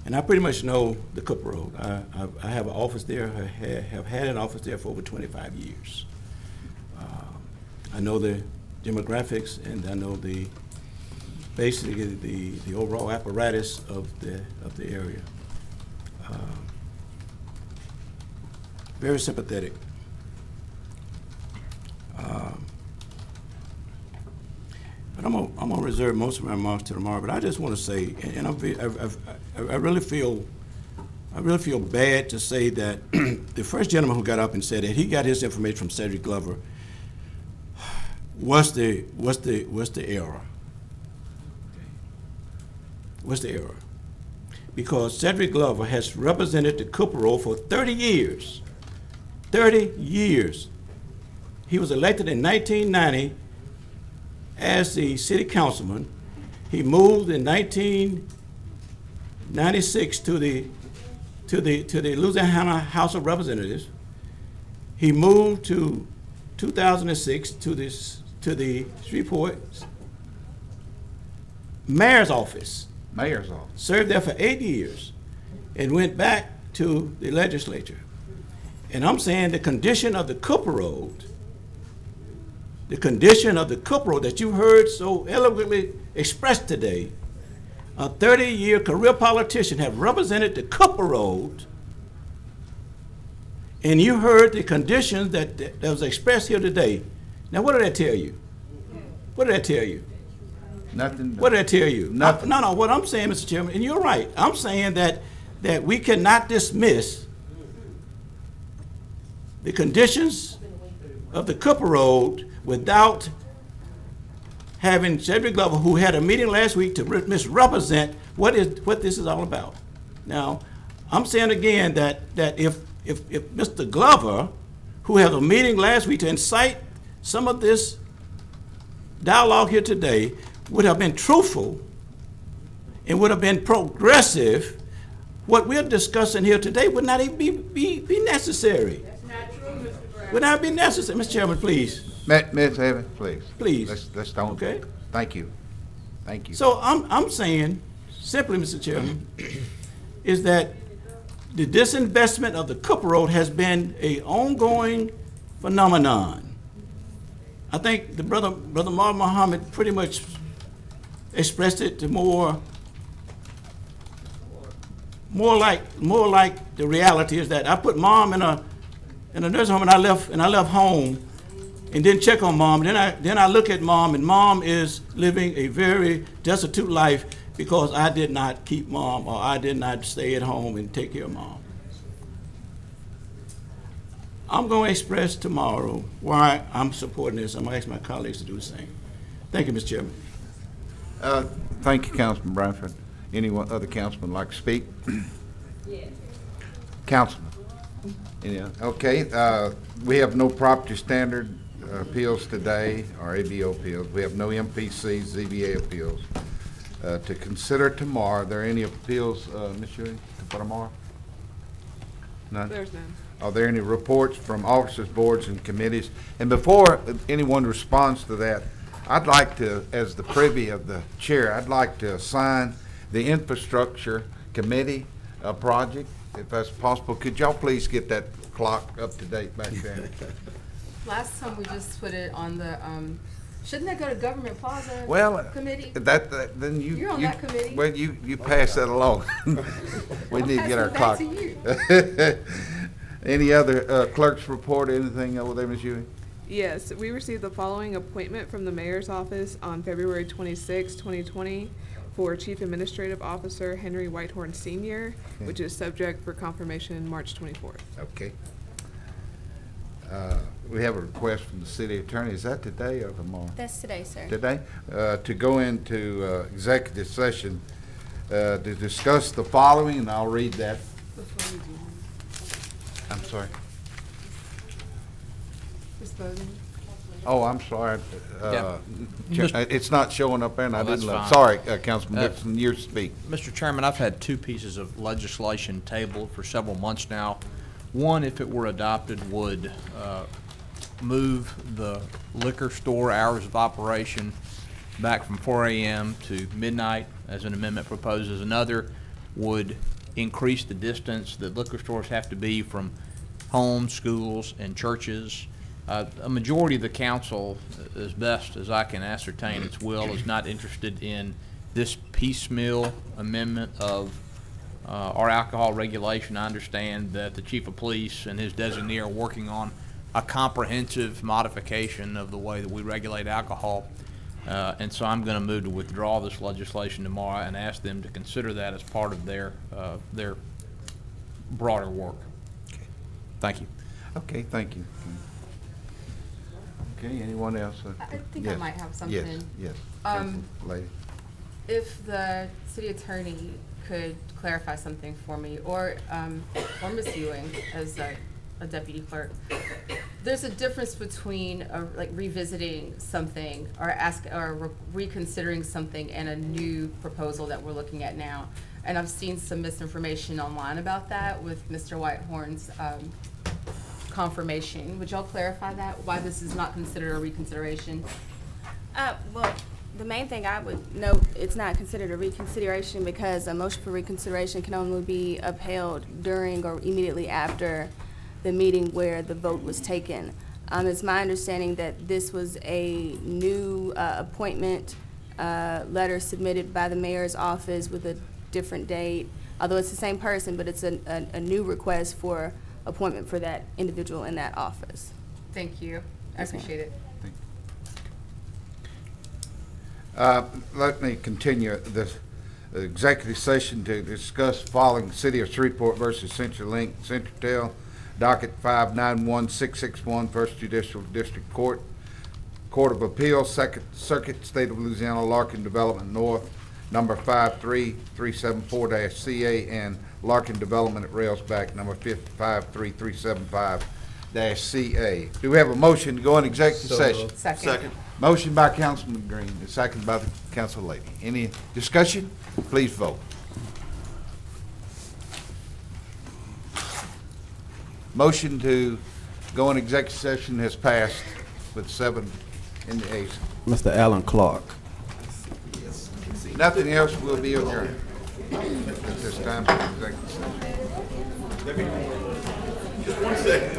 And I pretty much know the Cooper Road. I have an office there, have had an office there for over 25 years. I know the demographics, and I know basically the overall apparatus of the area. Very sympathetic. But I'm gonna reserve most of my remarks to tomorrow. But I just want to say, and I really feel bad to say that the first gentleman who got up and said that he got his information from Cedric Glover. What's the error? What's the error? Because Cedric Glover has represented the Cooper Road for 30 years. 30 years. He was elected in 1990 as the city councilman. He moved in 1996 to the Louisiana House of Representatives. He moved to 2006 to the Shreveport mayor's office. Mayor's office. Served there for 8 years and went back to the legislature. And I'm saying the condition of the Cooper Road, that you heard so eloquently expressed today, a 30-year career politician have represented the Cooper Road, and you heard the conditions that was expressed here today. Now, what did that tell you? What did that tell you? Nothing. What did that tell you? Nothing. No, what I'm saying, Mr. Chairman, and you're right, I'm saying that we cannot dismiss the conditions of the Cooper Road without having Cedric Glover, who had a meeting last week to misrepresent what this is all about. Now, I'm saying again that if Mr. Glover, who had a meeting last week to incite some of this dialogue here today, would have been truthful and would have been progressive, what we're discussing here today would not even be necessary. That's not true, Mr. Brown. Would not be necessary. Mr. Chairman, please. Ms. Evans, please. Please. Let's don't. Okay. Thank you. Thank you. So I'm saying, simply, Mr. Chairman, is that the disinvestment of the Cooper Road has been an ongoing phenomenon. I think the brother Mark Muhammad pretty much expressed it to more like the reality is that I put Mom in a nursing home, and I left home and didn't check on Mom. Then I look at Mom, and Mom is living a very destitute life because I did not keep Mom, or I did not stay at home and take care of Mom. I'm going to express tomorrow why I'm supporting this. I'm going to ask my colleagues to do the same. Thank you, Mr. Chairman. Thank you, Councilman Bradford. Anyone other councilman like to speak? Yes. Councilman. Yeah. Okay. We have no property standard appeals today, or ABO appeals. We have no MPC, ZBA appeals to consider tomorrow. Are there any appeals, Ms. Ewing, for tomorrow? None? There's none. Are there any reports from officers, boards, and committees? And before anyone responds to that, I'd like to, as the privy of the chair, I'd like to assign the infrastructure committee project, if that's possible. Could y'all please get that clock up to date back there? Last time we just put it on the, shouldn't that go to Government Plaza Committee? Then You're on that committee. Well, you pass that along. We need to get our clock. To you. Any other clerk's report, anything over there, Ms. Ewing? Yes, we received the following appointment from the mayor's office on February 26, 2020 for Chief Administrative Officer Henry Whitehorn Sr., which is subject for confirmation March 24th. Okay. We have a request from the city attorney. Is that today or tomorrow? That's today, sir. Today? To go into executive session to discuss the following, and I'll read that. I'm sorry. Oh, I'm sorry. It's not showing up there, and I didn't look. Sorry, Councilman Dixon, you speak. Mr. Chairman, I've had two pieces of legislation tabled for several months now. One, if it were adopted, would move the liquor store hours of operation back from 4 a.m. to midnight, as an amendment proposes. Another would increase the distance that liquor stores have to be from homes, schools, and churches. A majority of the council, as best as I can ascertain its will, is not interested in this piecemeal amendment of our alcohol regulation. I understand that the chief of police and his designee are working on a comprehensive modification of the way that we regulate alcohol. And so I'm going to move to withdraw this legislation tomorrow and ask them to consider that as part of their broader work. Okay. Thank you. Okay, thank you. Okay, anyone else? I think Yes. I might have something. Yes, yes. Lady. If the city attorney could clarify something for me, or Ms. Ewing as a deputy clerk, there's a difference between like revisiting something or reconsidering something and a new proposal that we're looking at now. And I've seen some misinformation online about that with Mr. Whitehorn's confirmation. Would y'all clarify that, why this is not considered a reconsideration? Well, the main thing I would note, it's not considered a reconsideration because a motion for reconsideration can only be upheld during or immediately after the meeting where the vote was taken. It's my understanding that this was a new appointment letter submitted by the mayor's office with a different date, although it's the same person, but it's a new request for appointment for that individual in that office. Thank you. I appreciate it. Let me continue this executive session to discuss following City of Shreveport versus CenturyLink Centratel, docket 591661, First Judicial District Court, Court of Appeals, Second Circuit, State of Louisiana, Larkin Development North, number 53374-CA, and Larkin Development at Railsback, number 5533375-CA. Do we have a motion to go in executive session? Second. Motion by Councilman Green, and second by the council lady. Any discussion? Please vote. Motion to go in executive session has passed with 7 in the ayes. Mr. Alan Clark. Nothing else will be adjourned at this time for executive session. Just 1 second.